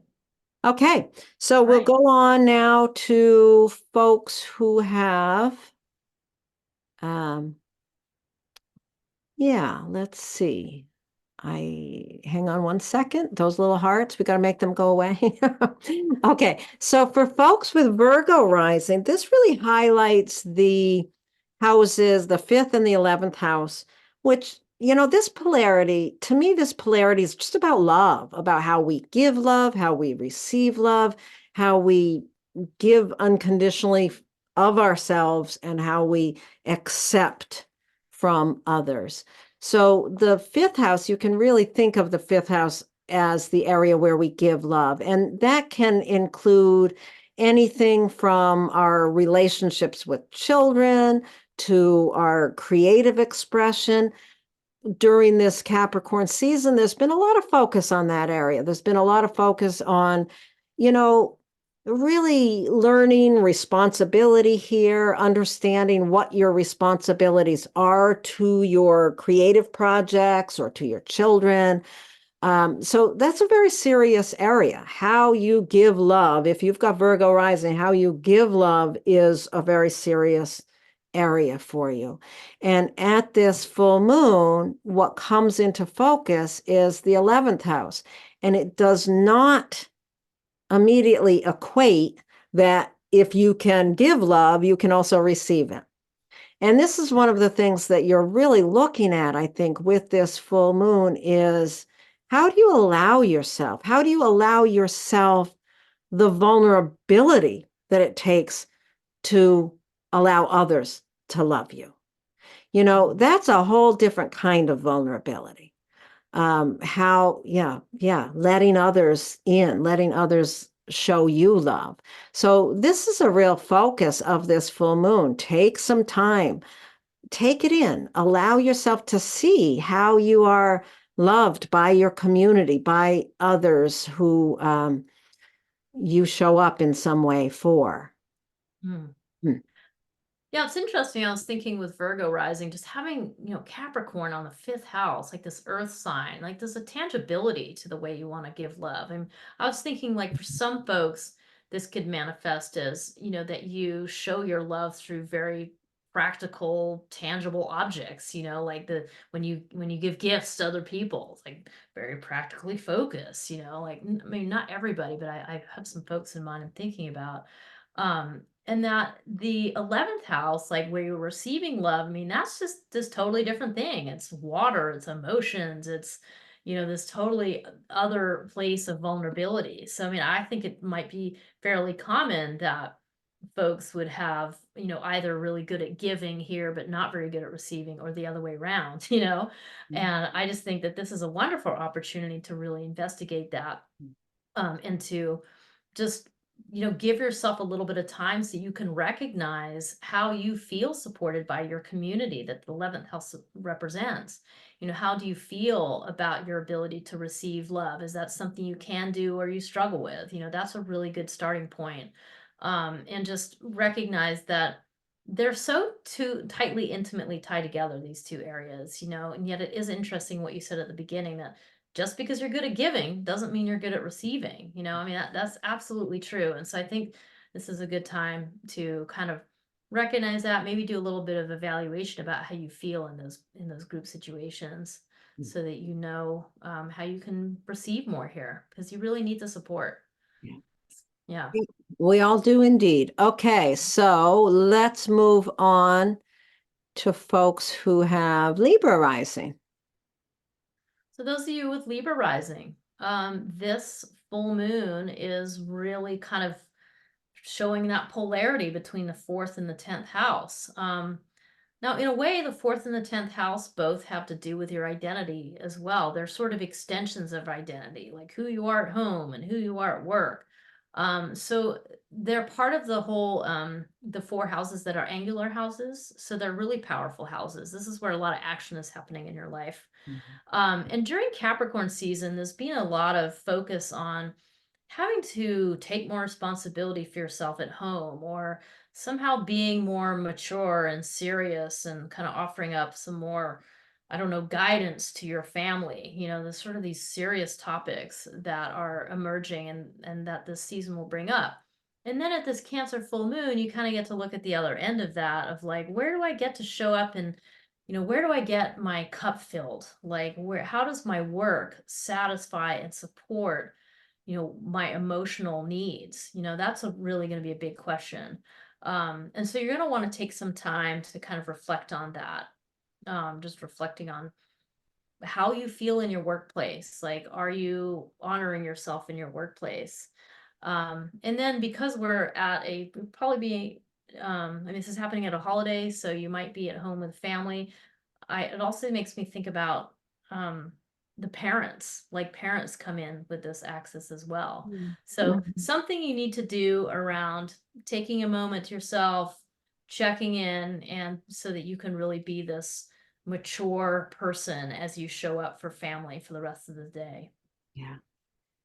Okay, so we'll Right. go on now to folks who have, yeah, let's see. Hang on one second. Those little hearts, we got to make them go away. Okay, so for folks with Virgo rising, this really highlights the houses, the 5th and the 11th house, which, you know, this polarity, to me, this polarity is just about love, about how we give love, how we receive love, how we give unconditionally of ourselves, and how we accept from others. So the 5th house, you can really think of the 5th house as the area where we give love. And that can include anything from our relationships with children to our creative expression. During this Capricorn season, there's been a lot of focus on that area. There's been a lot of focus on, you know, really learning responsibility here, understanding what your responsibilities are to your creative projects or to your children. So that's a very serious area. How you give love, if you've got Virgo rising, how you give love is a very serious area for you. And at this full moon, what comes into focus is the 11th house. And it does not immediately equate that if you can give love, you can also receive it. And this is one of the things that you're really looking at, I think, with this full moon is how do you allow yourself? How do you allow yourself the vulnerability that it takes to allow others to love you? You know, that's a whole different kind of vulnerability. Letting others in, letting others show you love. So this is a real focus of this full moon. Take some time, take it in, allow yourself to see how you are loved by your community, by others who you show up in some way for. Mm. Hmm. Yeah, it's interesting. I was thinking with Virgo rising, just having, Capricorn on the fifth house, like this earth sign, like there's a tangibility to the way you want to give love. And I was thinking, like, for some folks, this could manifest as, that you show your love through very practical, tangible objects, like when you give gifts to other people, it's like very practically focused, like I mean, not everybody, but I have some folks in mind I'm thinking about. And that the 11th house, like where you're receiving love, I mean, that's just this totally different thing. It's water, it's emotions, it's, this totally other place of vulnerability. So, I mean, I think it might be fairly common that folks would have, either really good at giving here, but not very good at receiving, or the other way around, And I just think that this is a wonderful opportunity to really investigate that, into just give yourself a little bit of time so you can recognize how you feel supported by your community that the 11th house represents. How do you feel about your ability to receive love? Is that something you can do or you struggle with? That's a really good starting point. And just recognize that they're so too tightly, intimately tied together, these two areas, and yet it is interesting what you said at the beginning, that just because you're good at giving doesn't mean you're good at receiving. I mean, that's absolutely true. And so I think this is a good time to kind of recognize that, maybe do a little bit of evaluation about how you feel in those group situations, so that how you can receive more here, because you really need the support. Yeah. Yeah. We all do indeed. Okay, so let's move on to folks who have Libra rising. So those of you with Libra rising, this full moon is really kind of showing that polarity between the fourth and the 10th house. Now, in a way, the fourth and the 10th house both have to do with your identity as well. They're sort of extensions of identity, like who you are at home and who you are at work. So they're part of the whole, the four houses that are angular houses. So they're really powerful houses. This is where a lot of action is happening in your life. And during Capricorn season, there's been a lot of focus on having to take more responsibility for yourself at home, or somehow being more mature and serious and kind of offering up some more, I don't know, guidance to your family. There's sort of these serious topics that are emerging, and that this season will bring up. And then at this Cancer full moon, you kind of get to look at the other end of that, of like, where do I get to show up, and where do I get my cup filled? Like, how does my work satisfy and support my emotional needs? That's really going to be a big question. And so you're going to want to take some time to kind of reflect on that. Just reflecting on how you feel in your workplace. Like, are you honoring yourself in your workplace? And then, because we're at probably be, I mean, this is happening at a holiday, so you might be at home with family. It also makes me think about, the parents. Like, parents come in with this axis as well. So something you need to do around taking a moment to yourself, checking in, and so that you can really be this mature person as you show up for family for the rest of the day. Yeah.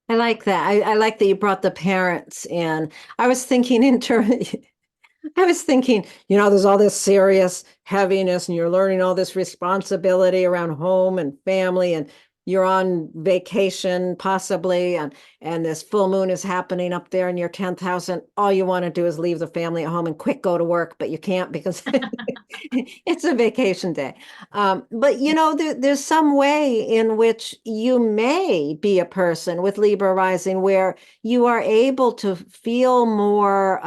I like that. I like that you brought the parents in. I was thinking in terms, I was thinking, there's all this serious heaviness and you're learning all this responsibility around home and family, and you're on vacation possibly, and this full moon is happening up there in your 10th house, and all you want to do is leave the family at home and quick go to work, but you can't because it's a vacation day. But there's some way in which you may be a person with Libra rising where you are able to feel more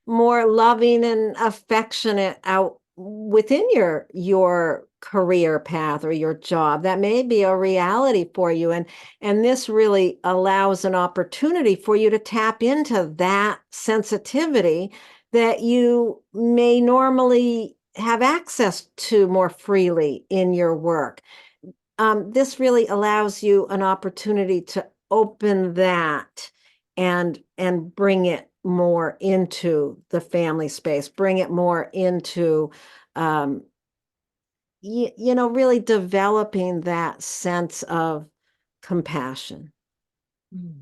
loving and affectionate out within your career path or your job. That may be a reality for you, and this really allows an opportunity for you to tap into that sensitivity that you may normally have access to more freely in your work. This really allows you an opportunity to open that and bring it more into the family space, bring it more into, really developing that sense of compassion. Mm.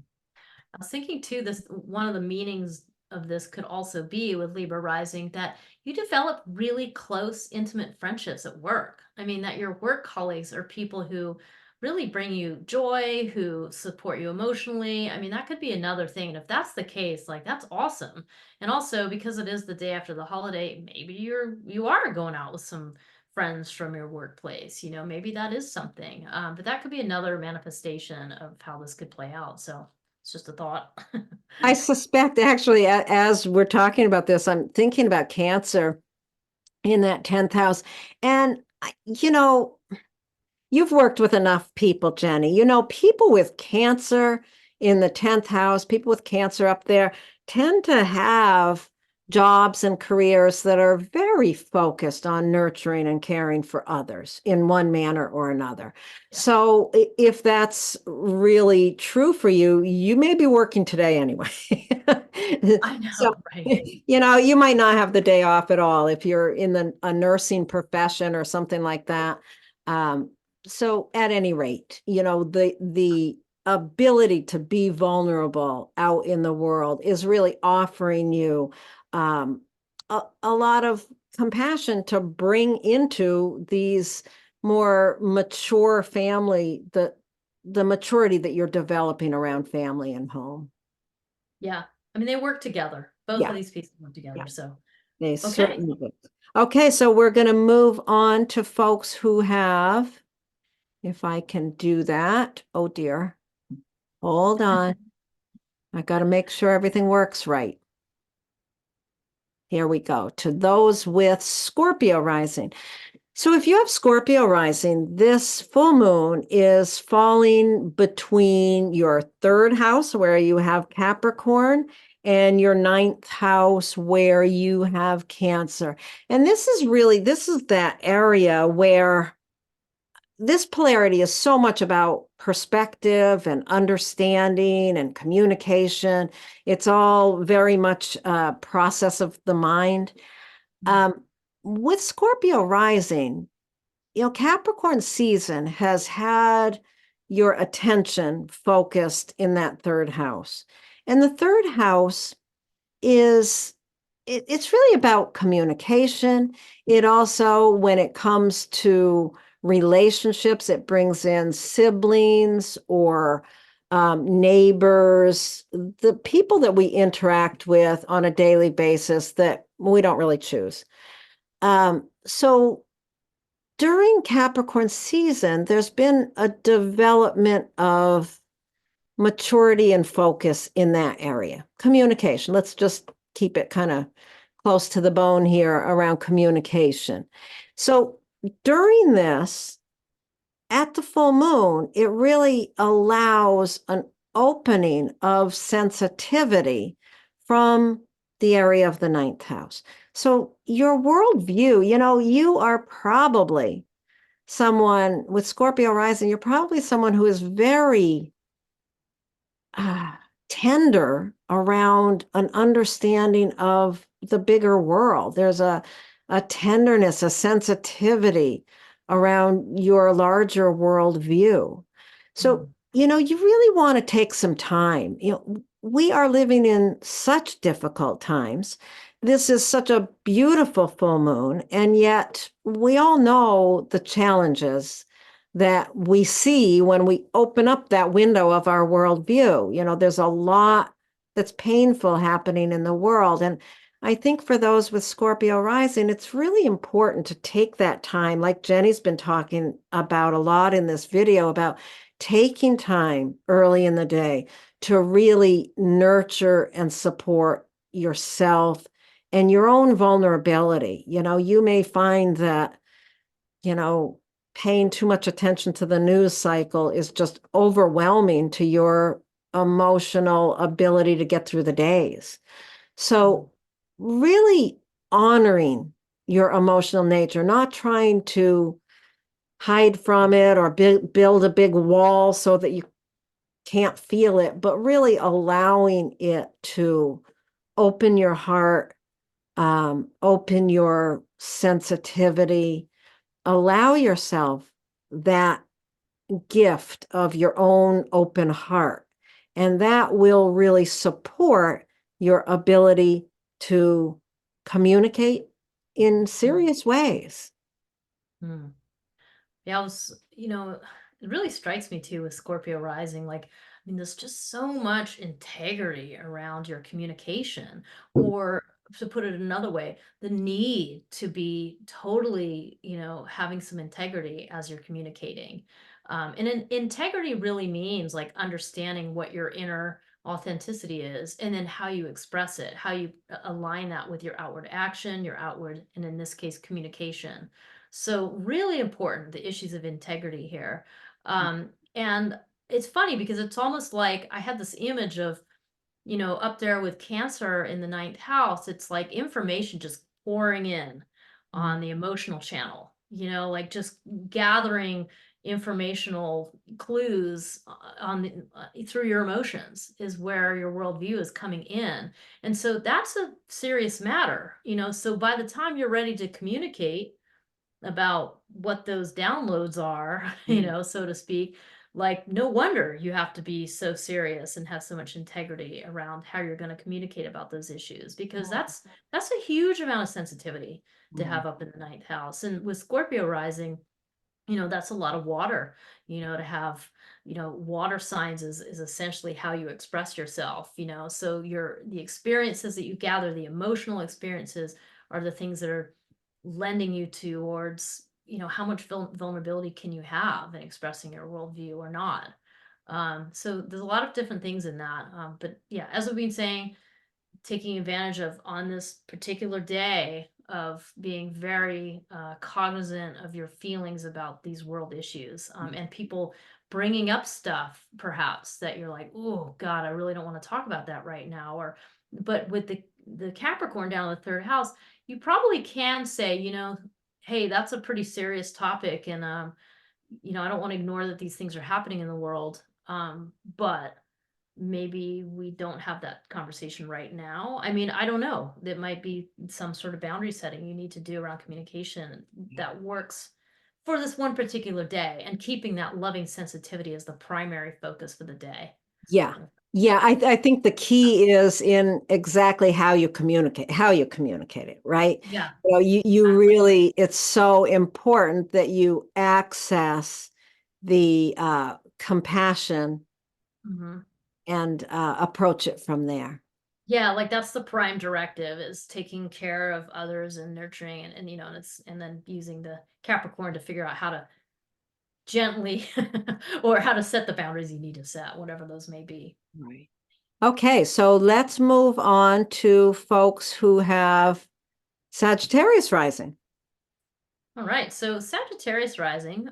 I was thinking too, this one of the meanings of this could also be with Libra rising that you develop really close, intimate friendships at work. I mean, that your work colleagues are people who really bring you joy, who support you emotionally. I mean, that could be another thing. And if that's the case, like that's awesome. And also because it is the day after the holiday, maybe you are going out with some friends from your workplace. You know, maybe that is something. But that could be another manifestation of how this could play out. So it's just a thought. I suspect actually, as we're talking about this, I'm thinking about Cancer in that 10th house. And, you know, you've worked with enough people, Jenny. You know, people with Cancer in the 10th house, people with Cancer up there tend to have jobs and careers that are very focused on nurturing and caring for others in one manner or another. So if that's really true for you, you may be working today anyway. I So, know, right? you know, you might not have the day off at all if you're in a nursing profession or something like that. So at any rate, you know, the ability to be vulnerable out in the world is really offering you um, a lot of compassion to bring into these more mature family, the maturity that you're developing around family and home. Yeah. I mean, they work together. Both of Yeah, these pieces work yeah, together. So, they okay. certainly do. Okay, so we're going to move on to folks who have, if I can do that. Oh dear. Hold on. I got to make sure everything works right. Here we go. To those with Scorpio rising. So if you have Scorpio rising, this full moon is falling between your third house where you have Capricorn and your ninth house where you have Cancer. And this is that area where this polarity is so much about perspective and understanding and communication. It's all very much a process of the mind. Um, with Scorpio rising, you know, Capricorn season has had your attention focused in that third house. And the third house is it's really about communication. It also, when it comes to relationships, it brings in siblings or neighbors, the people that we interact with on a daily basis that we don't really choose. So during Capricorn season, there's been a development of maturity and focus in that area. Communication. Let's just keep it kind of close to the bone here around communication. So during this, at the full moon, it really allows an opening of sensitivity from the area of the ninth house. So your worldview, you know, you are probably someone with Scorpio rising, you're probably someone who is very uh, tender around an understanding of the bigger world. There's a tenderness, a sensitivity around your larger world view. So, you know, you really want to take some time. You know, we are living in such difficult times. This is such a beautiful full moon, and yet we all know the challenges that we see when we open up that window of our worldview. You know, there's a lot that's painful happening in the world. And I think for those with Scorpio rising, it's really important to take that time, like Jenny's been talking about a lot in this video, about taking time early in the day to really nurture and support yourself and your own vulnerability. You know, you may find that, you know, paying too much attention to the news cycle is just overwhelming to your emotional ability to get through the days. So, really honoring your emotional nature, not trying to hide from it or build a big wall so that you can't feel it, but really allowing it to open your heart, open your sensitivity, allow yourself that gift of your own open heart. And that will really support your ability to communicate in serious ways. Hmm. Yeah, it really strikes me too with Scorpio rising. Like, I mean, there's just so much integrity around your communication, or to put it another way, the need to be totally, having some integrity as you're communicating. Integrity really means like understanding what your inner authenticity is, and then how you express it, how you align that with your outward action, your outward, and in this case, communication. So really important, the issues of integrity here. And it's funny because it's almost like I had this image of, up there with Cancer in the ninth house, it's like information just pouring in on the emotional channel, like just gathering informational clues through your emotions is where your worldview is coming in. And so that's a serious matter, so by the time you're ready to communicate about what those downloads are, so to speak, like no wonder you have to be so serious and have so much integrity around how you're going to communicate about those issues, because that's a huge amount of sensitivity to have up in the ninth house. And with Scorpio rising, that's a lot of water, to have, water signs is essentially how you express yourself, so the experiences that you gather, the emotional experiences are the things that are lending you towards, how much vulnerability can you have in expressing your worldview or not. So there's a lot of different things in that. But yeah, as we've been saying, taking advantage of on this particular day of being very cognizant of your feelings about these world issues, and people bringing up stuff perhaps that you're like, oh God, I really don't want to talk about that right now. Or, but with the Capricorn down in the third house, you probably can say, hey, that's a pretty serious topic, and I don't want to ignore that these things are happening in the world, but maybe we don't have that conversation right now. I mean, I don't know. There might be some sort of boundary setting you need to do around communication that works for this one particular day, and keeping that loving sensitivity as the primary focus for the day. Yeah. Yeah, I think the key is in exactly how you communicate it, right? Yeah. You really, it's so important that you access the compassion Hmm. and approach it from there. Yeah, like that's the prime directive, is taking care of others and nurturing, and then using the Capricorn to figure out how to gently or how to set the boundaries you need to set, whatever those may be. Right. Okay, so let's move on to folks who have Sagittarius rising. All right, so Sagittarius rising,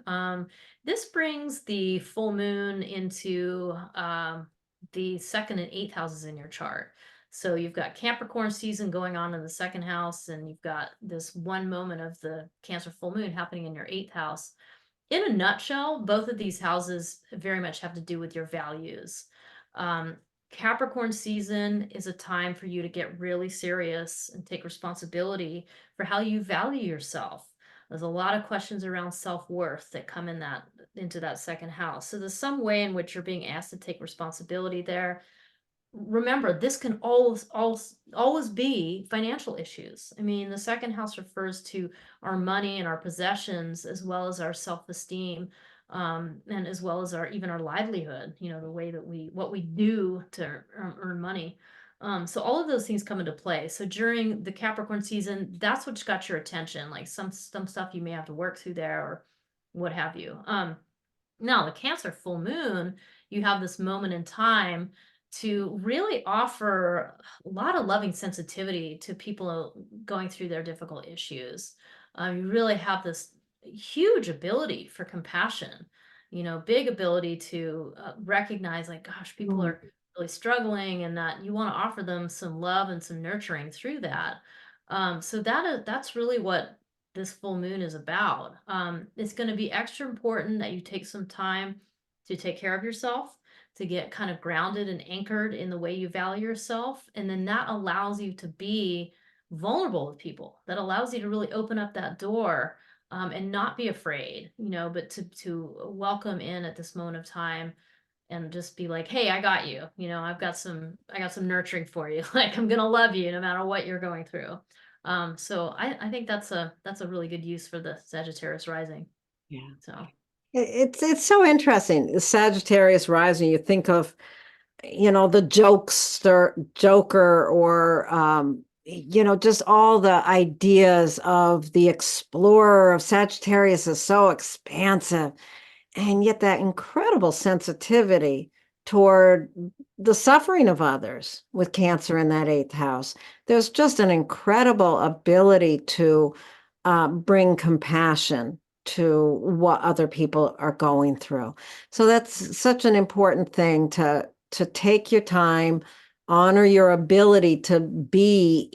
this brings the full moon into the second and eighth houses in your chart. So you've got Capricorn season going on in the second house, and you've got this one moment of the Cancer full moon happening in your eighth house. In a nutshell, both of these houses very much have to do with your values. Um, Capricorn season is a time for you to get really serious and take responsibility for how you value yourself. There's a lot of questions around self-worth that come into that second house. So there's some way in which you're being asked to take responsibility there. Remember, this can always be financial issues. I mean, the second house refers to our money and our possessions, as well as our self-esteem, and as well as even our livelihood, the way that what we do to earn money. So all of those things come into play. So during the Capricorn season, that's what's got your attention, like some stuff you may have to work through there, or what have you. Now, the Cancer full moon, you have this moment in time to really offer a lot of loving sensitivity to people going through their difficult issues. You really have this huge ability for compassion, big ability to recognize, like, gosh, people Mm. are really struggling, and that you want to offer them some love and some nurturing through that. So that's really what this full moon is about. It's going to be extra important that you take some time to take care of yourself, to get kind of grounded and anchored in the way you value yourself. And then that allows you to be vulnerable with people. That allows you to really open up that door, and not be afraid, but to welcome in at this moment of time and just be like, hey, I got you. You know, I got some nurturing for you. Like, I'm gonna love you no matter what you're going through. So I think that's a really good use for the Sagittarius rising. Yeah. So It's so interesting. The Sagittarius rising, you think of, the jokester, joker, or just all the ideas of the explorer of Sagittarius is so expansive, and yet that incredible sensitivity toward the suffering of others with Cancer in that eighth house. There's just an incredible ability to bring compassion to what other people are going through. So that's such an important thing to take your time, honor your ability to be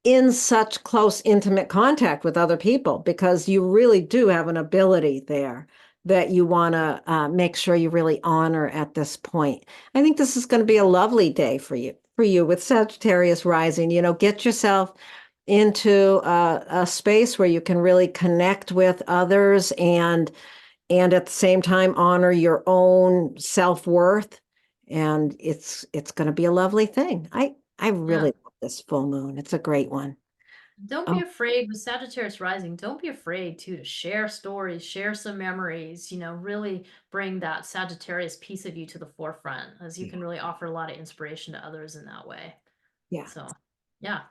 in such close, intimate contact with other people, because you really do have an ability there that you want to make sure you really honor at this point. I think this is going to be a lovely day for you with Sagittarius rising. Get yourself into a space where you can really connect with others, and at the same time honor your own self-worth. And it's going to be a lovely thing. I yeah. really love this full moon. It's a great one. Don't be Oh, afraid with Sagittarius rising. Don't be afraid to share stories, share some memories, really bring that Sagittarius piece of you to the forefront, as you yeah. can really offer a lot of inspiration to others in that way. Yeah, So, yeah,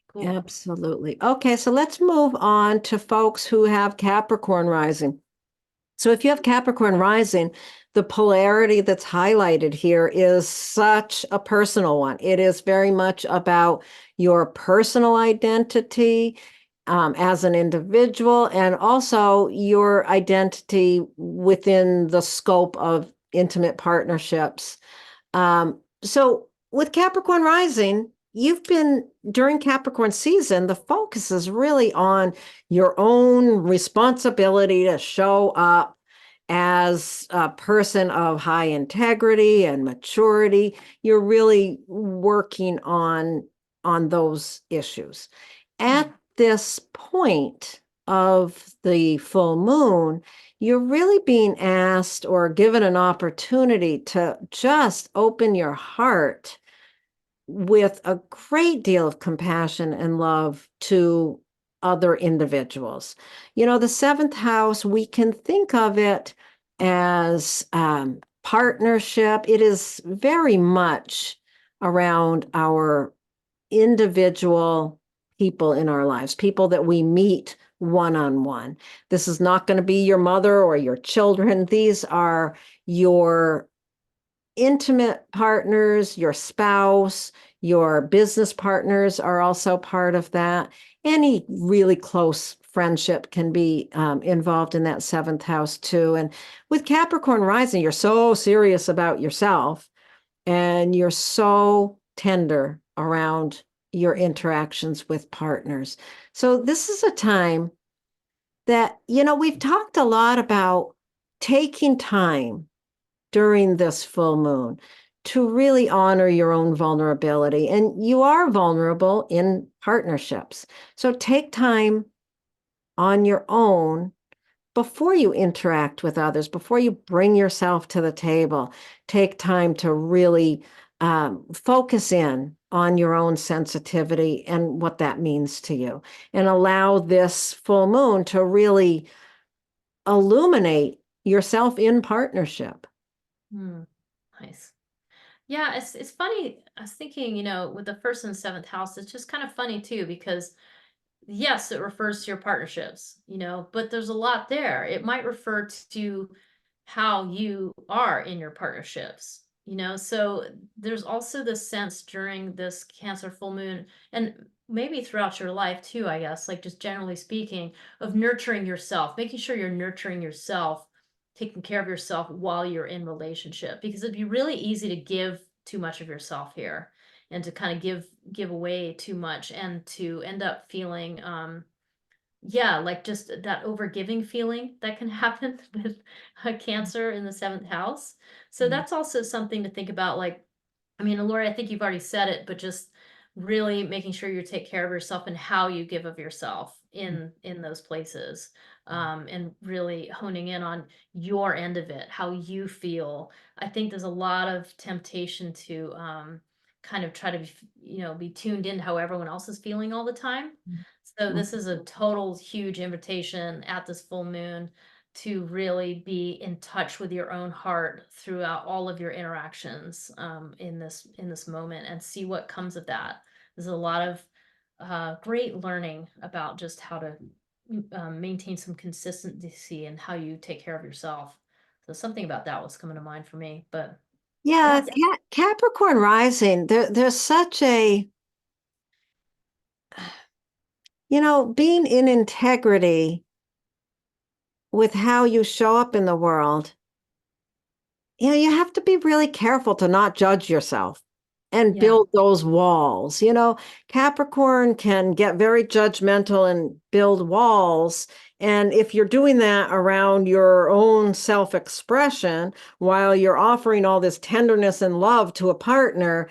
cool. absolutely. Okay, so let's move on to folks who have Capricorn rising. So if you have Capricorn rising, the polarity that's highlighted here is such a personal one. It is very much about your personal identity as an individual, and also your identity within the scope of intimate partnerships. So with Capricorn rising, you've been during Capricorn season, the focus is really on your own responsibility to show up as a person of high integrity and maturity. You're really working on those issues. Hmm. At this point of the full moon, you're really being asked or given an opportunity to just open your heart with a great deal of compassion and love to other individuals. The seventh house, we can think of it as partnership. It is very much around our individual people in our lives, people that we meet one on one. This is not going to be your mother or your children. These are your intimate partners, your spouse, your business partners are also part of that. Any really close friendship can be involved in that seventh house too. And with Capricorn rising, you're so serious about yourself, and you're so tender around your interactions with partners. So this is a time that, we've talked a lot about taking time during this full moon to really honor your own vulnerability. And you are vulnerable in partnerships. So take time on your own before you interact with others, before you bring yourself to the table. Take time to really focus in on your own sensitivity and what that means to you, and allow this full moon to really illuminate yourself in partnership. Hmm. Nice. Yeah, it's funny. I was thinking, with the first and seventh house, it's just kind of funny too, because yes, it refers to your partnerships, but there's a lot there. It might refer to how you are in your partnerships, so there's also this sense during this Cancer full moon, and maybe throughout your life too, I guess, like just generally speaking, of nurturing yourself, making sure you're nurturing yourself, taking care of yourself while you're in relationship, because it'd be really easy to give too much of yourself here, and to kind of give away too much, and to end up feeling yeah, like just that overgiving feeling that can happen with a Cancer in the seventh house. So Mm. that's also something to think about. Like, I mean, Lori, I think you've already said it, but just really making sure you take care of yourself and how you give of yourself. in those places, and really honing in on your end of it, how you feel. I think there's a lot of temptation to kind of try to be tuned in how everyone else is feeling all the time. So this is a total huge invitation at this full moon to really be in touch with your own heart throughout all of your interactions, in this moment, and see what comes of that. There's a lot of great learning about just how to maintain some consistency and how you take care of yourself. So something about that was coming to mind for me. But Yeah, yeah, Capricorn rising, there's such a, being in integrity with how you show up in the world. You have to be really careful to not judge yourself and yeah, build those walls. Capricorn can get very judgmental and build walls. And if you're doing that around your own self-expression while you're offering all this tenderness and love to a partner,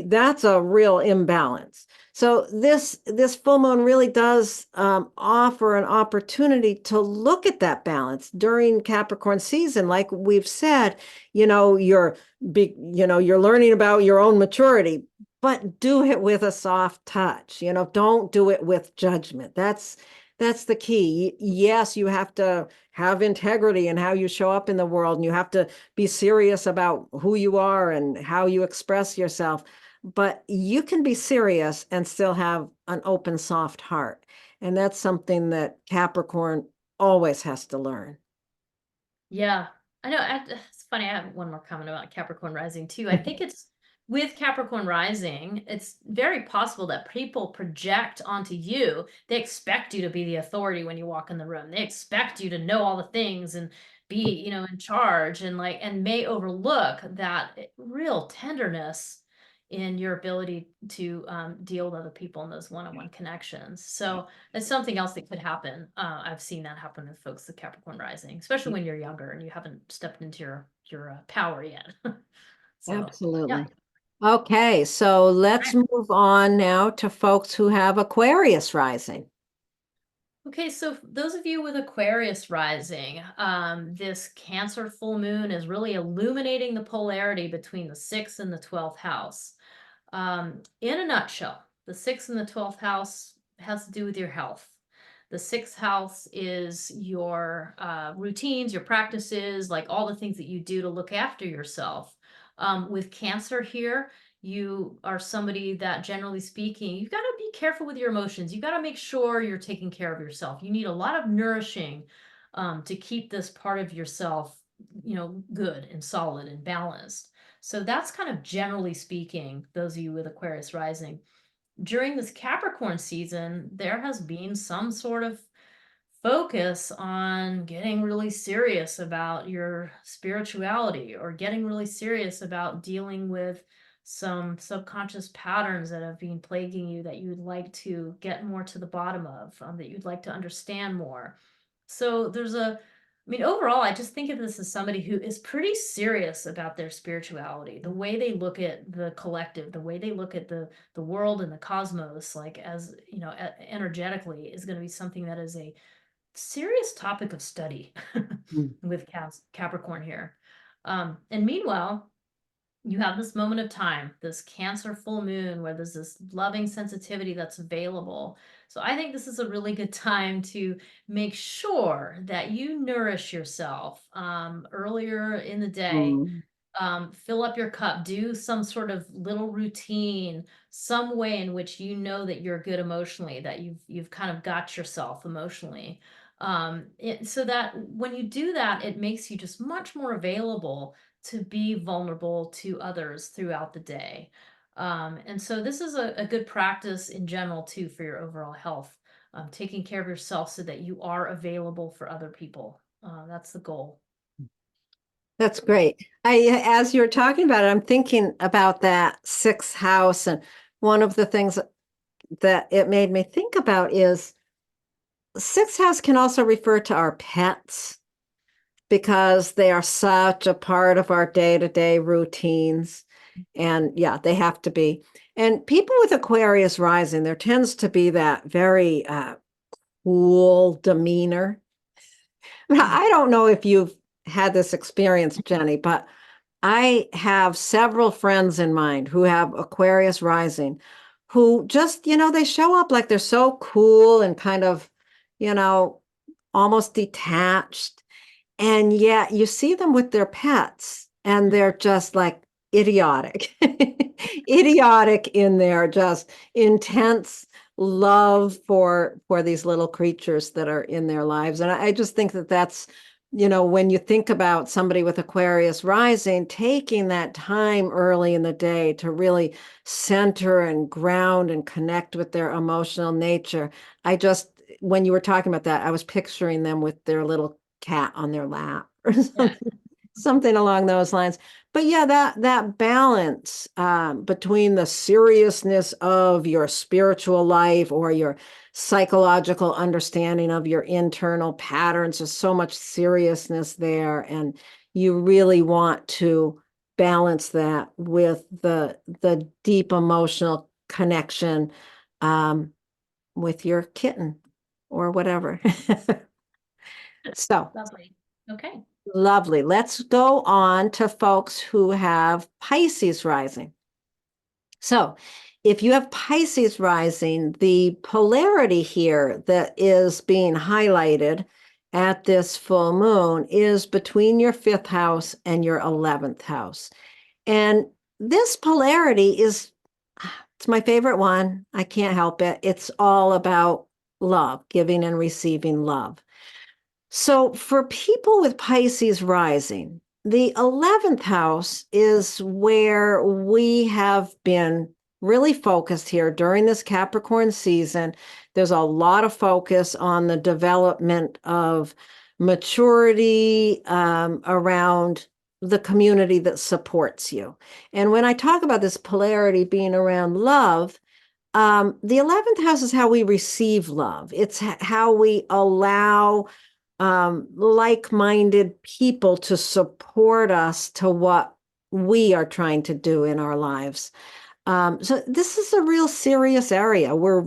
that's a real imbalance. So this full moon really does offer an opportunity to look at that balance during Capricorn season. Like we've said, you're learning about your own maturity, but do it with a soft touch. Don't do it with judgment. That's the key. Yes, you have to have integrity in how you show up in the world, and you have to be serious about who you are and how you express yourself. But you can be serious and still have an open, soft heart. And that's something that Capricorn always has to learn. yeah. I know. It's funny. I have one more comment about Capricorn rising too. I think it's with Capricorn rising, it's very possible that people project onto you. They expect you to be the authority when you walk in the room. They expect you to know all the things and be, in charge, and may overlook that real tenderness in your ability to deal with other people in those one-on-one connections. So it's something else that could happen. I've seen that happen with folks with Capricorn rising, especially when you're younger and you haven't stepped into your power yet. So yeah. Absolutely. Okay, so let's Right. move on now to folks who have Aquarius rising. Okay, so those of you with Aquarius rising, this Cancer full moon is really illuminating the polarity between the 6th and the 12th house. In a nutshell, the 6th and the 12th house has to do with your health. The 6th house is your routines, your practices, like all the things that you do to look after yourself. With Cancer here, you are somebody that, generally speaking, you've got to be careful with your emotions. You've got to make sure you're taking care of yourself. You need a lot of nourishing to keep this part of yourself, good and solid and balanced. So that's kind of, generally speaking, those of you with Aquarius rising. During this Capricorn season, there has been some sort of focus on getting really serious about your spirituality, or getting really serious about dealing with some subconscious patterns that have been plaguing you that you'd like to get more to the bottom of, that you'd like to understand more. So overall, I just think of this as somebody who is pretty serious about their spirituality, the way they look at the collective, the way they look at the world and the cosmos, like, as energetically, is going to be something that is a serious topic of study Mm. with Capricorn here. And meanwhile, you have this moment of time, this Cancer full moon, where there's this loving sensitivity that's available. So I think this is a really good time to make sure that you nourish yourself earlier in the day. Mm. Fill up your cup, do some sort of little routine, some way in which you know that you're good emotionally, that you've kind of got yourself emotionally. So that when you do that, it makes you just much more available to be vulnerable to others throughout the day. And so this is a good practice in general too for your overall health, taking care of yourself so that you are available for other people. That's the goal. That's great. As you're talking about it, I'm thinking about that sixth house. And one of the things that it made me think about is sixth house can also refer to our pets, because they are such a part of our day-to-day routines. And yeah, they have to be. And people with Aquarius rising, there tends to be that very cool demeanor. I don't know if you've had this experience, Jenny, but I have several friends in mind who have Aquarius rising, who just, they show up like they're so cool and kind of, you know, almost detached. And yet you see them with their pets and they're just like idiotic, idiotic in their just intense love for these little creatures that are in their lives. And I just think that that's, when you think about somebody with Aquarius rising, taking that time early in the day to really center and ground and connect with their emotional nature. When you were talking about that, I was picturing them with their little cat on their lap or Yeah. something along those lines. But yeah, that balance between the seriousness of your spiritual life or your psychological understanding of your internal patterns, there's so much seriousness there, and you really want to balance that with the deep emotional connection with your kitten or whatever. So Lovely. Okay. lovely. Let's go on to folks who have Pisces rising. So if you have Pisces rising, the polarity here that is being highlighted at this full moon is between your 5th house and your 11th house. And this polarity it's my favorite one. I can't help it. It's all about love, giving and receiving love. So for people with Pisces rising, the 11th house is where we have been really focused here during this Capricorn season. There's a lot of focus on the development of maturity around the community that supports you. And when I talk about this polarity being around love, the 11th house is how we receive love. It's how we allow like-minded people to support us to what we are trying to do in our lives. So this is a real serious area. We're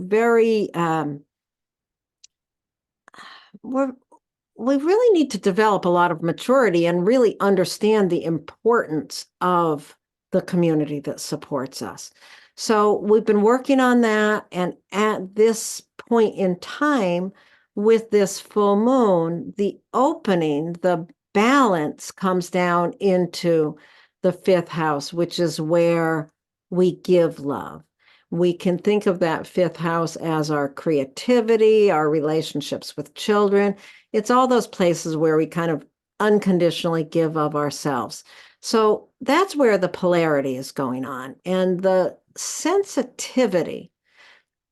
we really need to develop a lot of maturity and really understand the importance of the community that supports us. So we've been working on that. And at this point in time, with this full moon, the opening, the balance comes down into the 5th house, which is where we give love. We can think of that 5th house as our creativity, our relationships with children. It's all those places where we kind of unconditionally give of ourselves. So that's where the polarity is going on. And the sensitivity,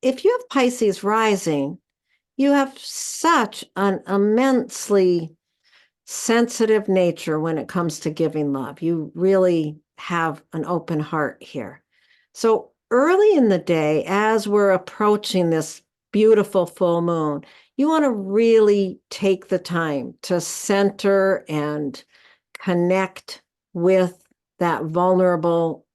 if you have Pisces rising, you have such an immensely sensitive nature when it comes to giving love. You really have an open heart here. So early in the day, as we're approaching this beautiful full moon, you want to really take the time to center and connect with that vulnerable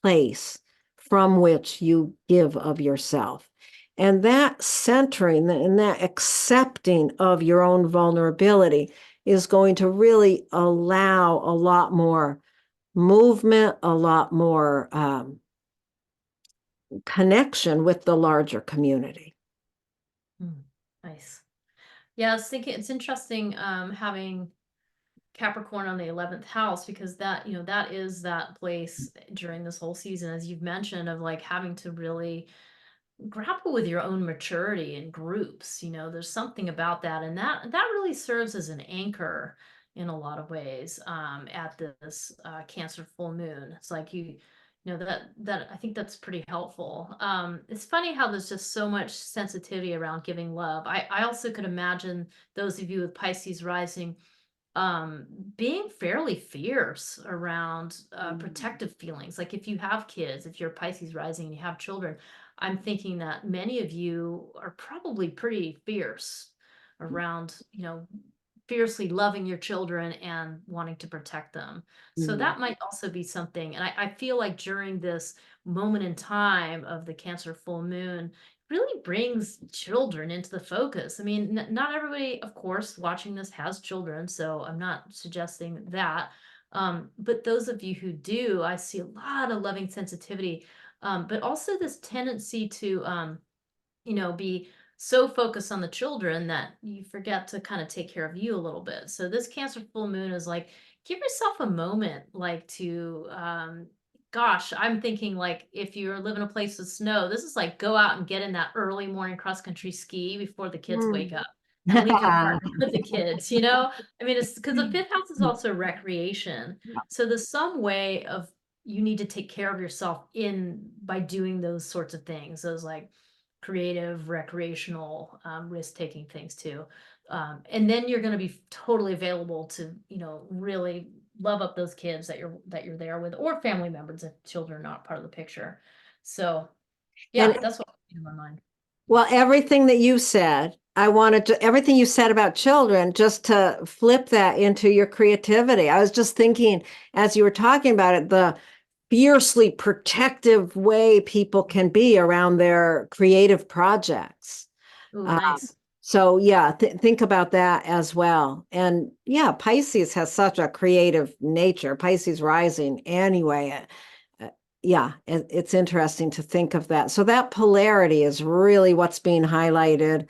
place from which you give of yourself. And that centering and that accepting of your own vulnerability is going to really allow a lot more movement, a lot more connection with the larger community. Nice. Yeah, I was thinking it's interesting having Capricorn on the 11th house, because that, that is that place during this whole season, as you've mentioned, of like having to really grapple with your own maturity in groups. There's something about that, and that really serves as an anchor in a lot of ways at this Cancer full moon. It's like that I think that's pretty helpful. It's funny how there's just so much sensitivity around giving love. I also could imagine those of you with Pisces rising being fairly fierce around protective feelings. Like if you have kids, if you're Pisces rising and you have children, I'm thinking that many of you are probably pretty fierce around, fiercely loving your children and wanting to protect them. So Mm. that might also be something. And I feel like during this moment in time of the Cancer full moon, really brings children into the focus. I mean, not everybody, of course, watching this has children, so I'm not suggesting that. But those of you who do, I see a lot of loving sensitivity, but also this tendency to, be so focused on the children that you forget to kind of take care of you a little bit. So this Cancer full moon is like, give yourself a moment, like to, gosh, I'm thinking like if you're living in a place with snow, this is like go out and get in that early morning cross country ski before the kids wake up and leave your partner with the kids, you know? I mean, it's because the fifth house is also recreation. So there's some way of you need to take care of yourself in by doing those sorts of things, those like creative, recreational, risk-taking things too. And then you're going to be totally available to, really love up those kids that you're there with, or family members if children are not part of the picture. So, yeah, And that's what came to my mind. well, everything that you said, I wanted to, everything you said about children, just to flip that into your creativity. I was just thinking as you were talking about it, the fiercely protective way people can be around their creative projects. Ooh, Um, nice. so yeah, think about that as well. And yeah, Pisces has such a creative nature, Pisces rising anyway. Yeah, it's interesting to think of that. So that polarity is really what's being highlighted.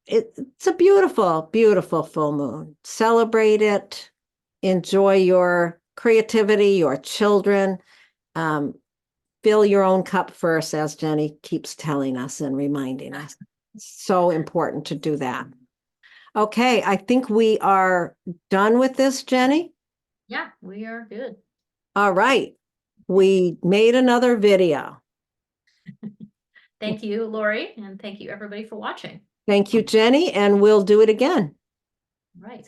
It's a beautiful, beautiful full moon. Celebrate it. Enjoy your creativity, your children. Um, Fill your own cup first, as Jenny keeps telling us and reminding us. So important to do that. Okay, I think we are done with this, Jenny. Yeah, we are good. All right. We made another video. Thank you, Lori, and thank you everybody for watching. Thank you, Jenny, and we'll do it again. Right.